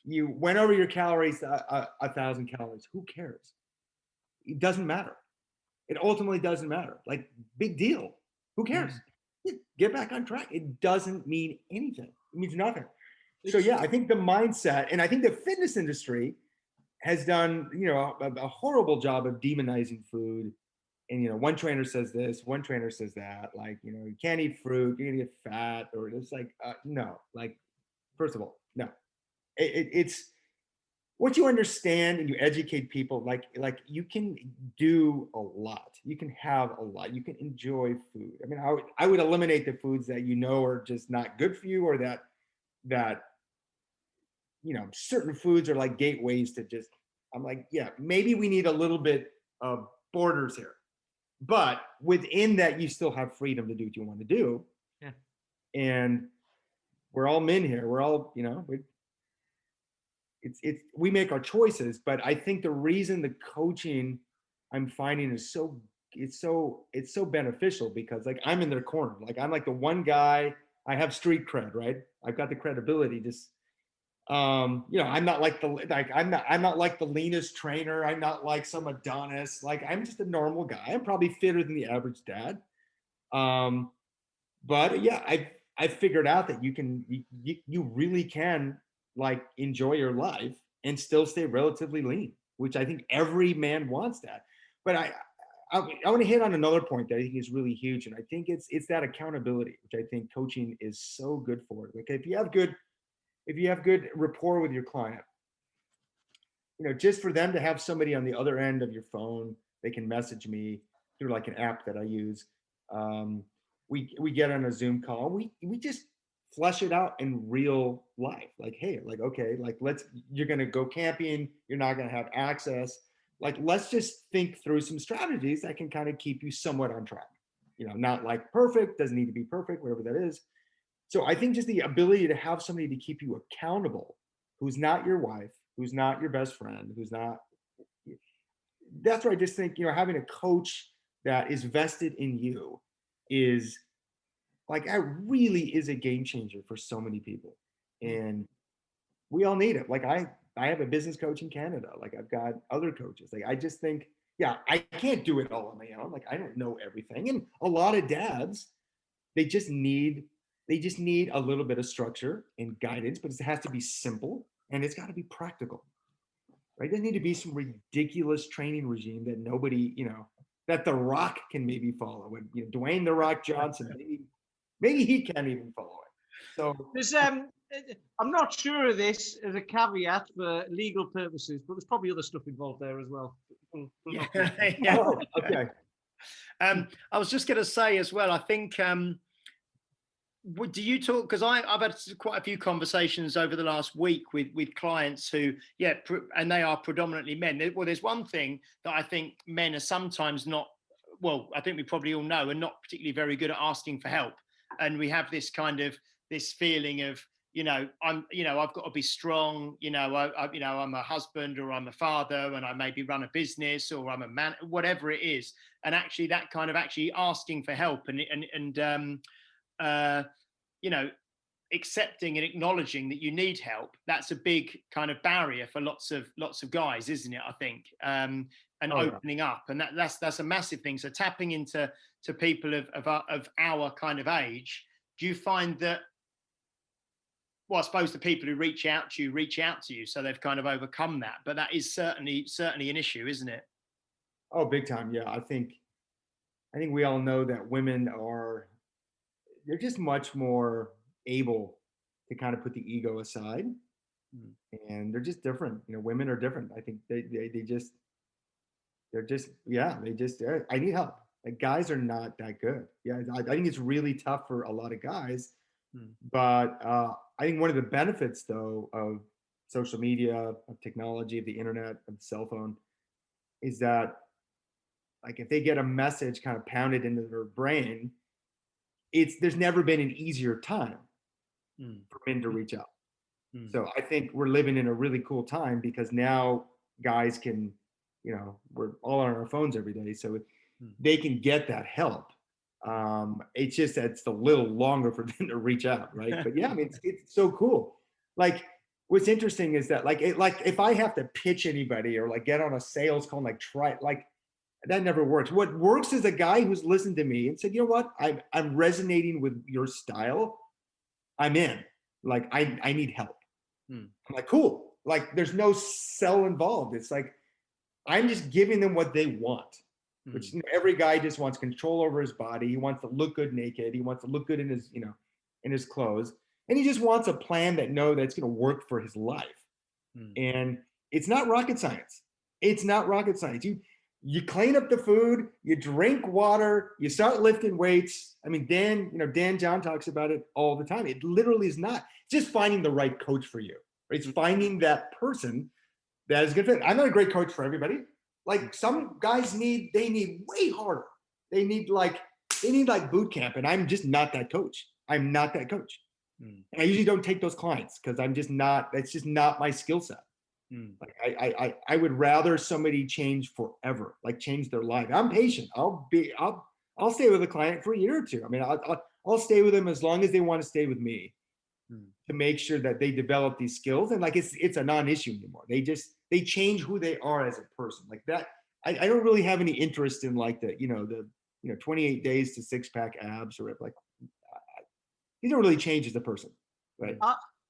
You went over your calories, 1,000 calories. Who cares? It doesn't matter. It ultimately doesn't matter. Like, big deal. Who cares? Get back on track. It doesn't mean anything. It means nothing. So yeah, I think the mindset, and I think the fitness industry has done, a horrible job of demonizing food. And, one trainer says this, one trainer says that, like, you can't eat fruit, you're gonna get fat, or it's like, no, like, first of all, no. It's what you understand and you educate people, like you can do a lot, you can have a lot, you can enjoy food. I mean, I would eliminate the foods that are just not good for you, or that certain foods are like gateways to just, I'm like, yeah, maybe we need a little bit of borders here, but within that, you still have freedom to do what you want to do. Yeah. And we're all men here. We're all, we make our choices, but I think the reason the coaching I'm finding is it's so beneficial, because like I'm in their corner. Like I'm like the one guy, I have street cred, right? I've got the credibility. Just I'm not like I'm not like the leanest trainer. I'm not like some Adonis. Like I'm just a normal guy. I'm probably fitter than the average dad. But yeah, I figured out that you really can like enjoy your life and still stay relatively lean, which I think every man wants that. But I want to hit on another point that I think is really huge, and I think it's that accountability, which I think coaching is so good for. Okay, if you have good rapport with your client, just for them to have somebody on the other end of your phone, they can message me through like an app that I use. We get on a Zoom call. We just flesh it out in real life. Like, hey, like, okay, like you're going to go camping. You're not going to have access. Like, let's just think through some strategies that can kind of keep you somewhat on track. Not like perfect, doesn't need to be perfect, whatever that is. So I think just the ability to have somebody to keep you accountable, who's not your wife, who's not your best friend, that's where I just think, having a coach that is vested in you is like, that really is a game changer for so many people. And we all need it. Like I have a business coach in Canada. Like I've got other coaches. Like I just think, yeah, I can't do it all on my own. Like I don't know everything. And a lot of dads, they just need a little bit of structure and guidance, but it has to be simple and it's got to be practical. Right? There doesn't need to be some ridiculous training regime that nobody, that The Rock can maybe follow. When Dwayne The Rock Johnson, maybe he can't even follow it. So there's I'm not sure of this as a caveat for legal purposes, but there's probably other stuff involved there as well. Yeah. Oh, okay. I was just going to say as well, I think, do you talk, because I've had quite a few conversations over the last week with clients who, and they are predominantly men. Well, there's one thing that I think men are sometimes not, well, I think we probably all know, are not particularly very good at asking for help. And we have this kind of, this feeling of, I've got to be strong, I'm a husband or I'm a father and I maybe run a business or I'm a man, whatever it is. And actually that kind of actually asking for help and accepting and acknowledging that you need help, that's a big kind of barrier for lots of guys, isn't it? I think, and opening up, and that's a massive thing. So tapping into people of our kind of age, do you find that, well, I suppose the people who reach out to you, so they've kind of overcome that, but that is certainly an issue, isn't it? Oh, big time. Yeah. I think we all know that women they're just much more able to kind of put the ego aside, and they're just different. Women are different. I think I need help. Like, guys are not that good. Yeah. I think it's really tough for a lot of guys, but I think one of the benefits though of social media, of technology, of the internet, of the cell phone, is that, like, if they get a message kind of pounded into their brain, there's never been an easier time for men to reach out. So I think we're living in a really cool time, because now guys can, we're all on our phones every day, so they can get that help. It's just that it's a little longer for them to reach out, right? But yeah, I mean, it's so cool. Like, what's interesting is that, like if I have to pitch anybody or like get on a sales call, that never works. What works is a guy who's listened to me and said, you know what, I'm resonating with your style. I'm in. Like, I need help. I'm like, cool. Like, there's no sell involved. It's like, I'm just giving them what they want, which every guy just wants control over his body. He wants to look good naked. He wants to look good in his, in his clothes. And he just wants a plan that's going to work for his life. And it's not rocket science. It's not rocket science. You clean up the food, you drink water, you start lifting weights. I mean, Dan John talks about it all the time. It literally is not. It's just finding the right coach for you. Right? It's finding that person that is a good fit. I'm not a great coach for everybody. Like, some guys need way harder. They need like boot camp, and I'm just not that coach. I'm not that coach. And I usually don't take those clients because I'm just not. That's just not my skill set. Like, I would rather somebody change forever, like change their life. I'm patient. I'll stay with a client for a year or two. I mean, I'll stay with them as long as they want to stay with me, to make sure that they develop these skills. And like, it's a non-issue anymore. They change who they are as a person. Like that. I don't really have any interest in like the 28 days to 6-pack abs or like, you don't really change as a person, right?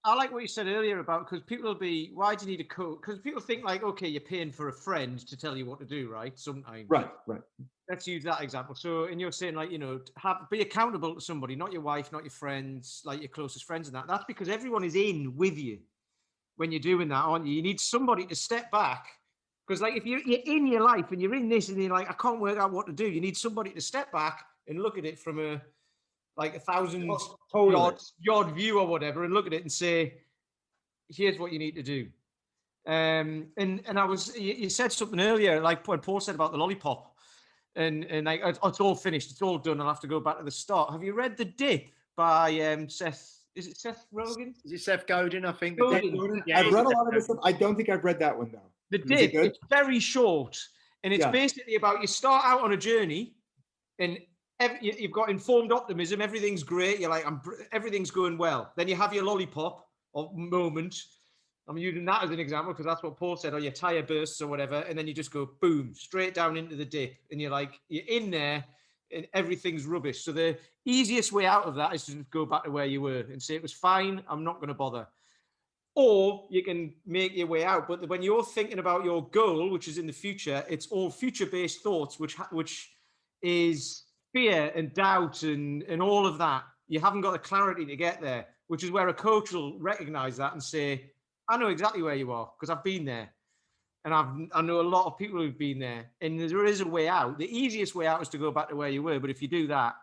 I like what you said earlier about, because people will be, why do you need a coach? Because people think like, okay, you're paying for a friend to tell you what to do, right? Sometimes. Right. Let's use that example. So, and you're saying like, be accountable to somebody, not your wife, not your friends, like your closest friends and that. That's because everyone is in with you when you're doing that, aren't you? You need somebody to step back. Because like, if you're in your life and you're in this and you're like, I can't work out what to do, you need somebody to step back and look at it from a 1,000 yard view or whatever, and look at it and say, here's what you need to do. And you said something earlier, like when Paul said about the lollipop, and like, it's all finished, it's all done, I'll have to go back to the start. Have you read The Dip by Seth? Is it Seth Rogen? Is it Seth Godin? I think. Yeah, I've read a lot of this stuff. I don't think I've read that one though. The Dip. It's very short, and it's basically about, you start out on a journey, and you've got informed optimism. Everything's great. You're like, everything's going well. Then you have your lollipop or moment. I'm using that as an example because that's what Paul said, or your tire bursts or whatever. And then you just go boom, straight down into the dip. And you're like, you're in there and everything's rubbish. So the easiest way out of that is to just go back to where you were and say, it was fine, I'm not going to bother. Or you can make your way out. But when you're thinking about your goal, which is in the future, it's all future-based thoughts, which is fear and doubt and all of that. You haven't got the clarity to get there, which is where a coach will recognize that and say, I know exactly where you are because I've been there. And I know a lot of people who've been there, and there is a way out. The easiest way out is to go back to where you were. But if you do that,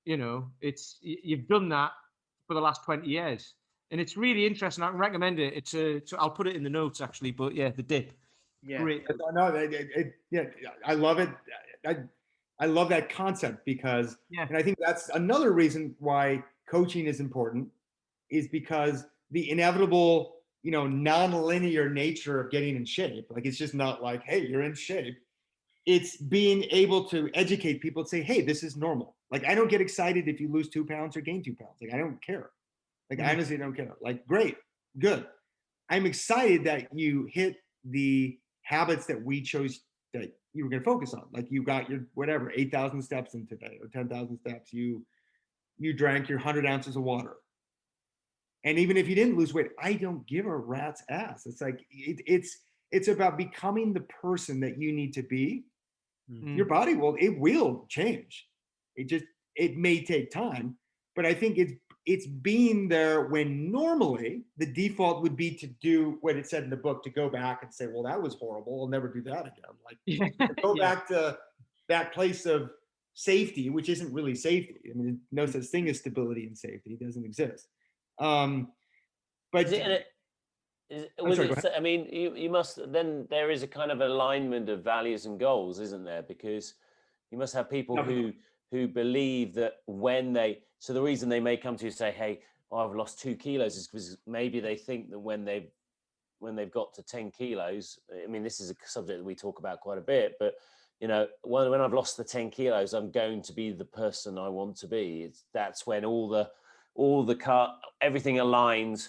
you've done that for the last 20 years. And it's really interesting. I can recommend it. I'll put it in the notes actually, but yeah, The Dip. Yeah. Great. No, I love it. I love that concept because, and I think that's another reason why coaching is important, is because the inevitable, non-linear nature of getting in shape. Like, it's just not like, hey, you're in shape. It's being able to educate people and say, hey, this is normal. Like, I don't get excited if you lose 2 pounds or gain 2 pounds. Like, I don't care. Like, I honestly don't care. Like, great, good. I'm excited that you hit the habits that we chose that you were going to focus on. Like, you got your 8,000 steps in today or 10,000 steps. You you drank your 100 ounces of water. And even if you didn't lose weight, I don't give a rat's ass. It's like, it's about becoming the person that you need to be. Your body will change. It may take time, but I think it's being there when normally the default would be to do what it said in the book, to go back and say, well, that was horrible, I'll never do that again. Like go back to that place of safety, which isn't really safety. I mean, no such thing as stability and safety. It doesn't exist. But I mean, you must, then there is a kind of alignment of values and goals, isn't there? Because you must have people who believe that so the reason they may come to you and say, hey, I've lost 2 kilos is because maybe they think that when they've got to 10 kilos, I mean, this is a subject that we talk about quite a bit, but when I've lost the 10 kilos, I'm going to be the person I want to be. That's when everything aligns,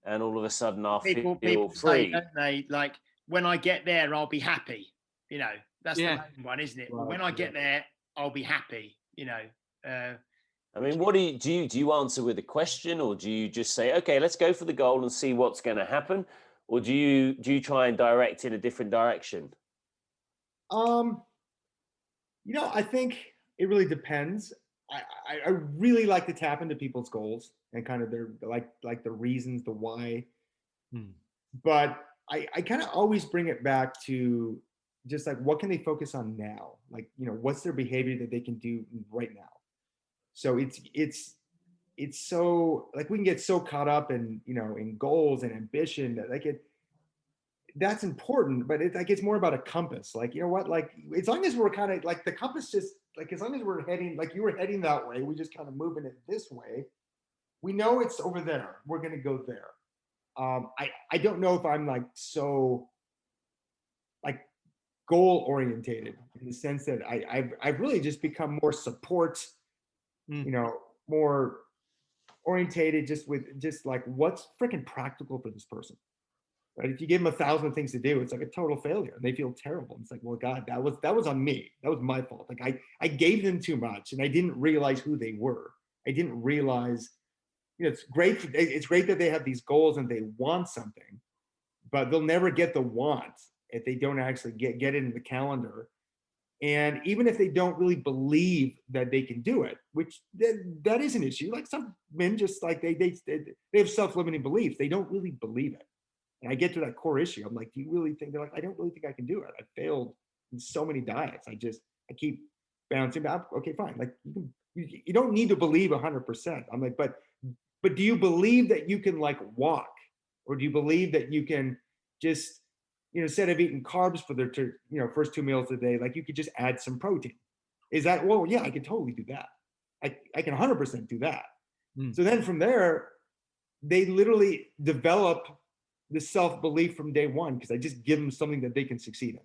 and all of a sudden I'll feel free. Say, don't they? Like, when I get there, I'll be happy. That's the main one, isn't it? Right. When I get there, I'll be happy. I mean, what do you answer with a question, or do you just say, okay, let's go for the goal and see what's going to happen, or do you try and direct in a different direction? I think it really depends. I really like to tap into people's goals and kind of their like the reasons, the why. But I kind of always bring it back to just like, what can they focus on now? Like, what's their behavior that they can do right now? So it's so, like, we can get so caught up in goals and ambition that that's important, but it's more about a compass. Like, like, as long as we're kind of like the compass, just like, as long as we're heading, like you were heading that way, we just kind of moving it this way. We know it's over there. We're going to go there. I don't know if I'm like so like goal orientated, in the sense that I've really just become more support, more orientated, just like what's freaking practical for this person. Right? If you give them 1,000 things to do, it's like a total failure, and they feel terrible. It's like, well, God, that was on me. That was my fault. Like I gave them too much, and I didn't realize who they were. I didn't realize, it's great that they have these goals and they want something, but they'll never get the want if they don't actually get it in the calendar. And even if they don't really believe that they can do it, which that is an issue. Like, some men, just like they have self-limiting beliefs. They don't really believe it. And I get to that core issue. I'm like, do you really think? They're like, I don't really think I can do it. I failed in so many diets. I keep bouncing back. Okay, fine. Like, you don't need to believe 100%. I'm like, but do you believe that you can like walk, or do you believe that you can just, instead of eating carbs for their first 2 meals a day, like, you could just add some protein? Is that, well, yeah, I could totally do that. I can 100% do that. So then from there, they literally develop the self-belief from day one, because I just give them something that they can succeed in.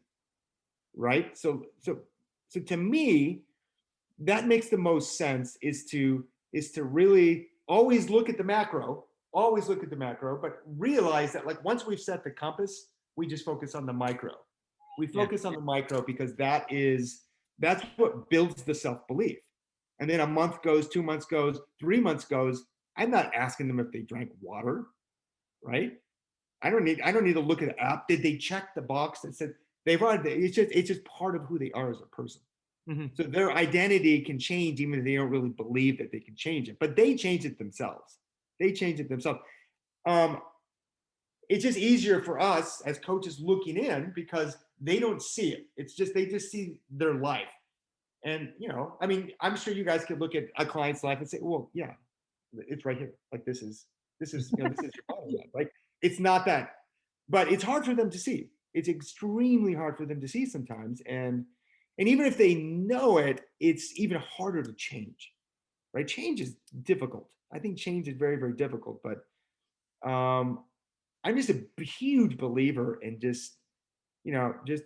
Right. So to me, that makes the most sense, is to really always look at the macro, but realize that, like, once we've set the compass, we just focus on the micro. We focus on the micro, because that's what builds the self-belief. And then a month goes, 2 months goes, 3 months goes. I'm not asking them if they drank water, right? I don't need to look at the app. Did they check the box that said they've already? It's just part of who they are as a person. So their identity can change, even if they don't really believe that they can change it. But they change it themselves. It's just easier for us as coaches looking in, because they don't see it. They just see their life. And, I mean, I'm sure you guys could look at a client's life and say, well, yeah, it's right here. Like, this is this is your bottom line. Like, it's not that, but it's hard for them to see. It's extremely hard for them to see sometimes. And even if they know it, it's even harder to change, right? Change is difficult. I think change is very, very difficult, but I'm just a huge believer in just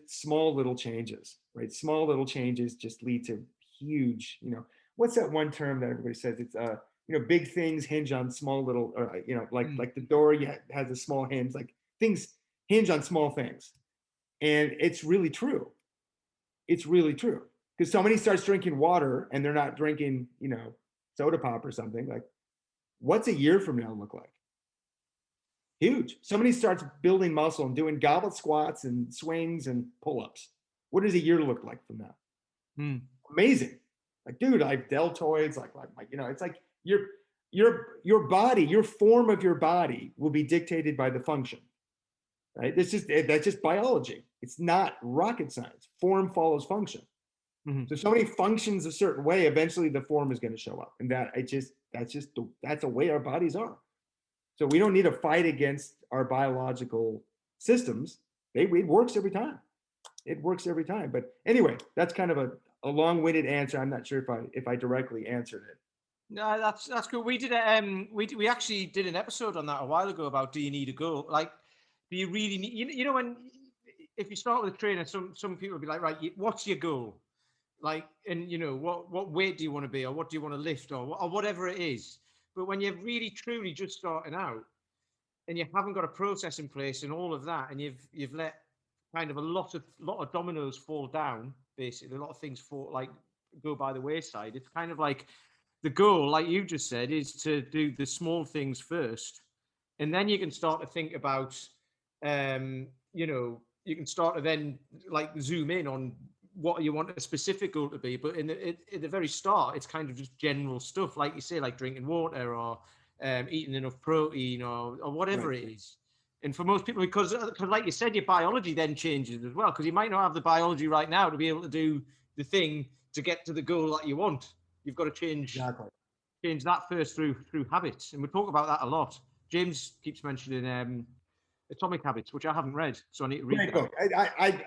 small little changes, right? Small little changes just lead to huge, what's that one term that everybody says? It's, big things hinge on small little, or, like the door has a small hinge, like things hinge on small things. And it's really true. It's really true. Because somebody starts drinking water and they're not drinking, soda pop or something. Like, what's a year from now look like? Huge. Somebody starts building muscle and doing goblet squats and swings and pull-ups. What does a year look like from now? Amazing. Like, dude, I have deltoids, like, it's like your body, your form of your body will be dictated by the function, right? That's just biology. It's not rocket science. Form follows function. So if somebody functions a certain way, eventually the form is going to show up, and that's the way our bodies are. So we don't need to fight against our biological systems. It works every time. It works every time. But anyway, that's kind of a long-winded answer. I'm not sure if I directly answered it. No, that's good. We did we actually did an episode on that a while ago about, do you need a goal? Like, do you really need, you know, when if you start with a trainer, some people will be like, right, what's your goal? Like, and you know, what weight do you want to be, or what do you want to lift, or whatever it is. But when you're really truly just starting out and you haven't got a process in place and all of that, and you've let kind of a lot of dominoes fall down, basically a lot of things go by the wayside. It's kind of like the goal, like you just said, is to do the small things first, and then you can start to think about, you know, you can start to then like zoom in on what you want a specific goal to be. But at the very start, it's kind of just general stuff, like you say, like drinking water or eating enough protein or whatever it is. And for most people, because like you said, your biology then changes as well, because you might not have the biology right now to be able to do the thing to get to the goal that you want. You've got to change that first through habits. And we talk about that a lot. James keeps mentioning Atomic Habits, which I haven't read, so I need to read that. Book.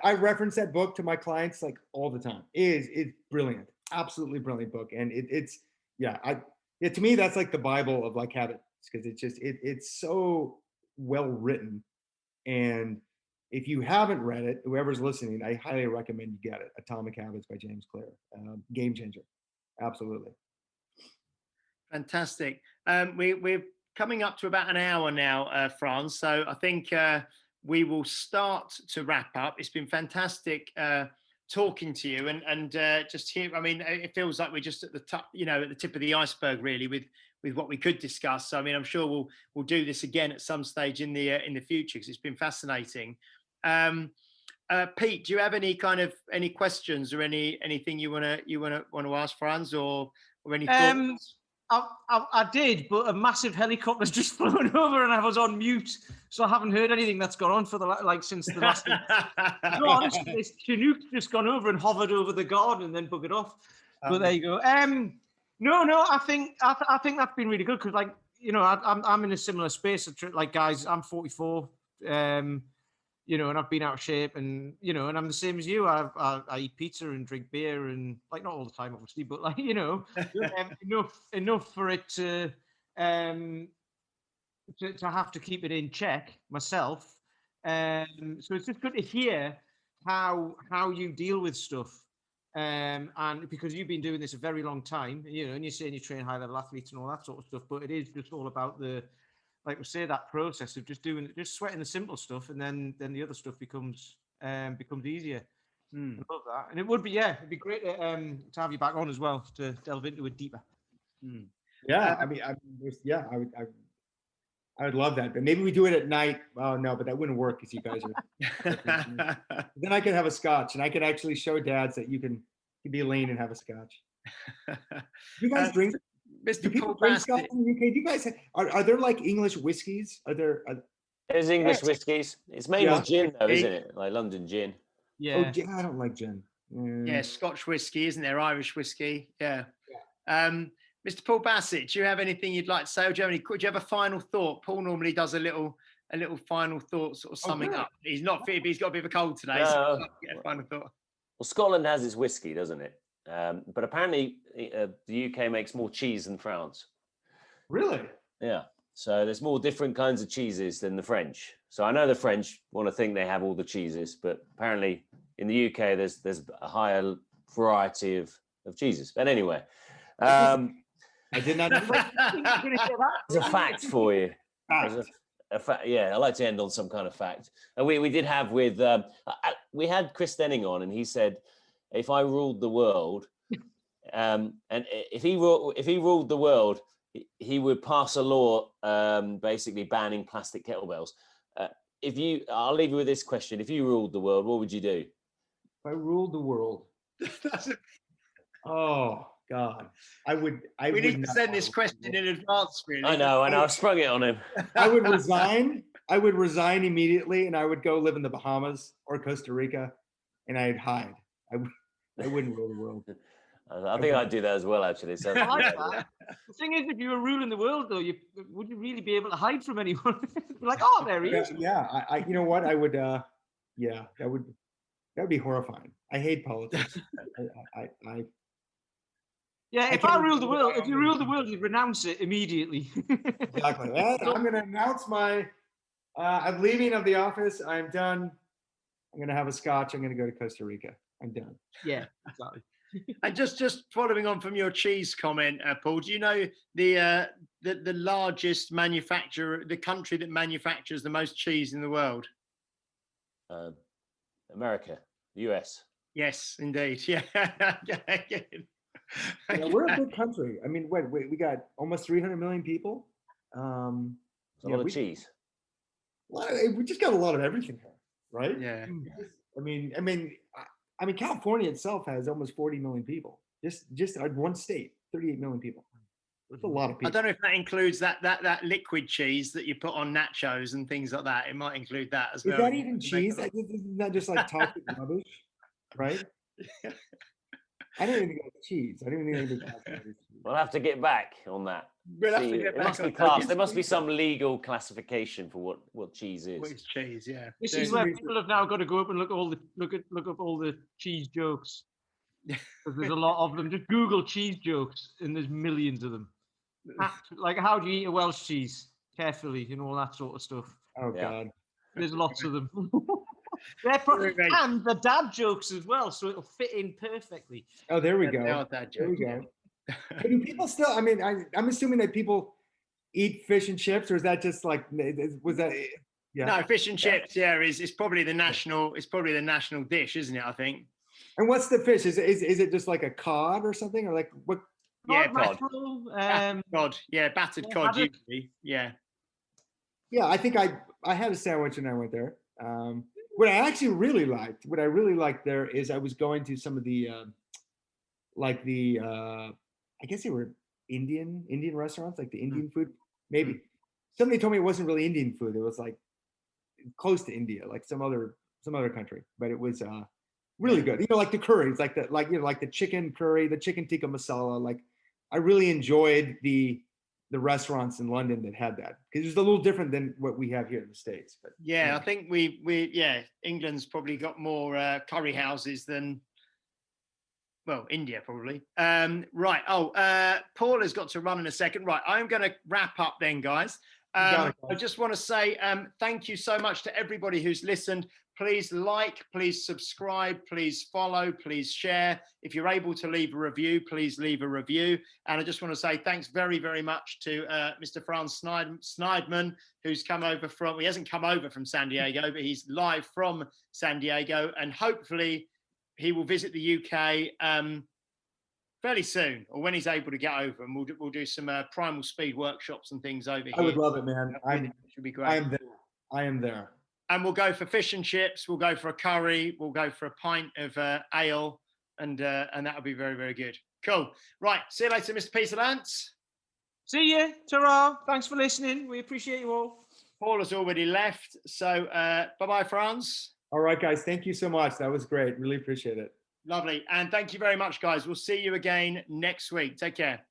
I reference that book to my clients like all the time. It's brilliant, absolutely brilliant book, and to me that's like the Bible of like habits, because it's so well written. And if you haven't read it, whoever's listening, I highly recommend you get it. Atomic Habits by James Clear, game changer, absolutely. Fantastic. We're coming up to about an hour now, Franz. So I think we will start to wrap up. It's been fantastic talking to you, and just here. I mean, it feels like we're just at the top, at the tip of the iceberg, really, with what we could discuss. So, I mean, I'm sure we'll do this again at some stage in the future, because it's been fascinating. Pete, do you have any questions or anything you want to ask Franz, or any thoughts? I did, but a massive helicopter's just flown over and I was on mute, so I haven't heard anything that's gone on for since the last. No, honestly, this Chinook just gone over and hovered over the garden and then buggered off. But there you go. No, I think that's been really good, because, I'm in a similar space. Like, guys, I'm 44. And I've been out of shape, and and I'm the same as you. I eat pizza and drink beer, and not all the time, obviously, but enough for it to have to keep it in check myself. So it's just good to hear how you deal with stuff, and because you've been doing this a very long time, and you're saying you train high level athletes and all that sort of stuff, but it is just all about like we say, that process of just sweating the simple stuff, and then the other stuff becomes easier. I love that, and it'd be great to have you back on as well to delve into it deeper. Yeah, I would love that, but maybe we do it at night. Oh no, but that wouldn't work because you guys are. Then I could have a scotch, and I could actually show dads that you can be lean and have a scotch. You guys drink. Mr. Paul Bassett. In the UK? Do you guys are there like English whiskies? There's English whiskies. It's mainly gin, though, isn't it? Like London gin. Yeah. Oh, I don't like gin. Yeah, Scotch whiskey, isn't there? Irish whiskey. Yeah. Mr. Paul Bassett, do you have anything you'd like to say? Or do you have a final thought? Paul normally does a little final thought, sort of summing up. He's not fit, but he's got a bit of a cold today. So get a final thought. Well, Scotland has its whiskey, doesn't it? But apparently the UK makes more cheese than France. Really? Yeah. So there's more different kinds of cheeses than the French. So I know the French want to think they have all the cheeses, but apparently in the UK there's a higher variety of cheeses. But anyway, I did not know. It's a fact for you. Yeah, I like to end on some kind of fact. And we did have we had Chris Denning on, and he said, if I ruled the world, And if he ruled the world, he would pass a law basically banning plastic kettlebells. I'll leave you with this question: if you ruled the world, what would you do? If I ruled the world, oh God, we need to send this question in advance, really. I know. I sprung it on him. I would resign. I would resign immediately, and I would go live in the Bahamas or Costa Rica, and I'd hide. I wouldn't rule the world. I think I'd do that as well, actually. So, I like that. The thing is, if you were ruling the world, though, would you really be able to hide from anyone? Like, oh, there he is. Yeah, I you know what? I would. Yeah, that would be horrifying. I hate politics. Yeah, if I ruled the world, if you ruled the world, you'd renounce it immediately. Exactly. Well, I'm going to announce I'm leaving of the office. I'm done. I'm going to have a scotch. I'm going to go to Costa Rica. I'm done. Yeah, exactly. And just following on from your cheese comment, Paul, do you know the largest manufacturer, the country that manufactures the most cheese in the world? America, the US. Yes, indeed. Yeah. We're a big country. I mean, we got almost 300 million people. A lot of cheese. We just got a lot of everything here, right? Yeah. I mean, California itself has almost 40 million people. Just one state, 38 million people. That's a lot of people. I don't know if that includes that liquid cheese that you put on nachos and things like that. It might include that as well. Is that even cheese? Isn't that just like toxic rubbish, right? I don't even think it's cheese. I don't even think it's We'll have to get back on that. It must be classed. There must be some legal classification for what cheese is. What is cheese? Yeah. This is where people have now got to go up and look up all the cheese jokes. Because there's a lot of them. Just Google cheese jokes, and there's millions of them. Like, how do you eat a Welsh cheese carefully, and all that sort of stuff. Oh God. There's lots of them. And the dad jokes as well, so it'll fit in perfectly. Oh, there we go. There we go. Do people still? I mean, I'm assuming that people eat fish and chips, or is that just like was that? Yeah. No, fish and chips. Yeah, is probably the national. It's probably the national dish, isn't it? I think. And what's the fish? Is it just like a cod or something, or like what? Yeah, cod. Cod. Yeah, battered cod usually. Yeah. Yeah, I think I had a sandwich when I went there. What I really liked there is I was going to some of the I guess they were Indian restaurants, like the Indian food. Maybe somebody told me it wasn't really Indian food. It was like close to India, like some other country, but it was really good. You know, like the curries, like the chicken curry, the chicken tikka masala. Like I really enjoyed the restaurants in London that had that, because it's a little different than what we have here in the States. But I think England's probably got more curry houses than, well, India probably. Right. Paul has got to run in a second. Right. I'm going to wrap up then, guys. I just want to say thank you so much to everybody who's listened. Please like, please subscribe, please follow, please share. If you're able to leave a review, please leave a review. And I just want to say thanks very, very much to Mr. Franz Snideman, who's come over he hasn't come over from San Diego, but he's live from San Diego. And hopefully he will visit the UK fairly soon, or when he's able to get over, and we'll do some Primal Speed workshops and things over here. I would love it, man. It should be great. I am there. And we'll go for fish and chips. We'll go for a curry. We'll go for a pint of ale, and that'll be very, very good. Cool. Right. See you later, Mr. Peter Lance. See you. Ta-ra. Thanks for listening. We appreciate you all. Paul has already left. So bye-bye, Franz. All right, guys. Thank you so much. That was great. Really appreciate it. Lovely. And thank you very much, guys. We'll see you again next week. Take care.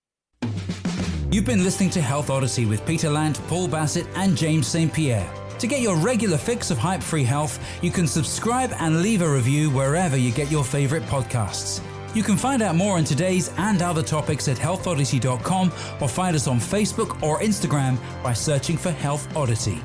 You've been listening to Health Odyssey with Peter Lant, Paul Bassett, and James St. Pierre. To get your regular fix of hype-free health, you can subscribe and leave a review wherever you get your favorite podcasts. You can find out more on today's and other topics at healthodyssey.com, or find us on Facebook or Instagram by searching for Health Odyssey.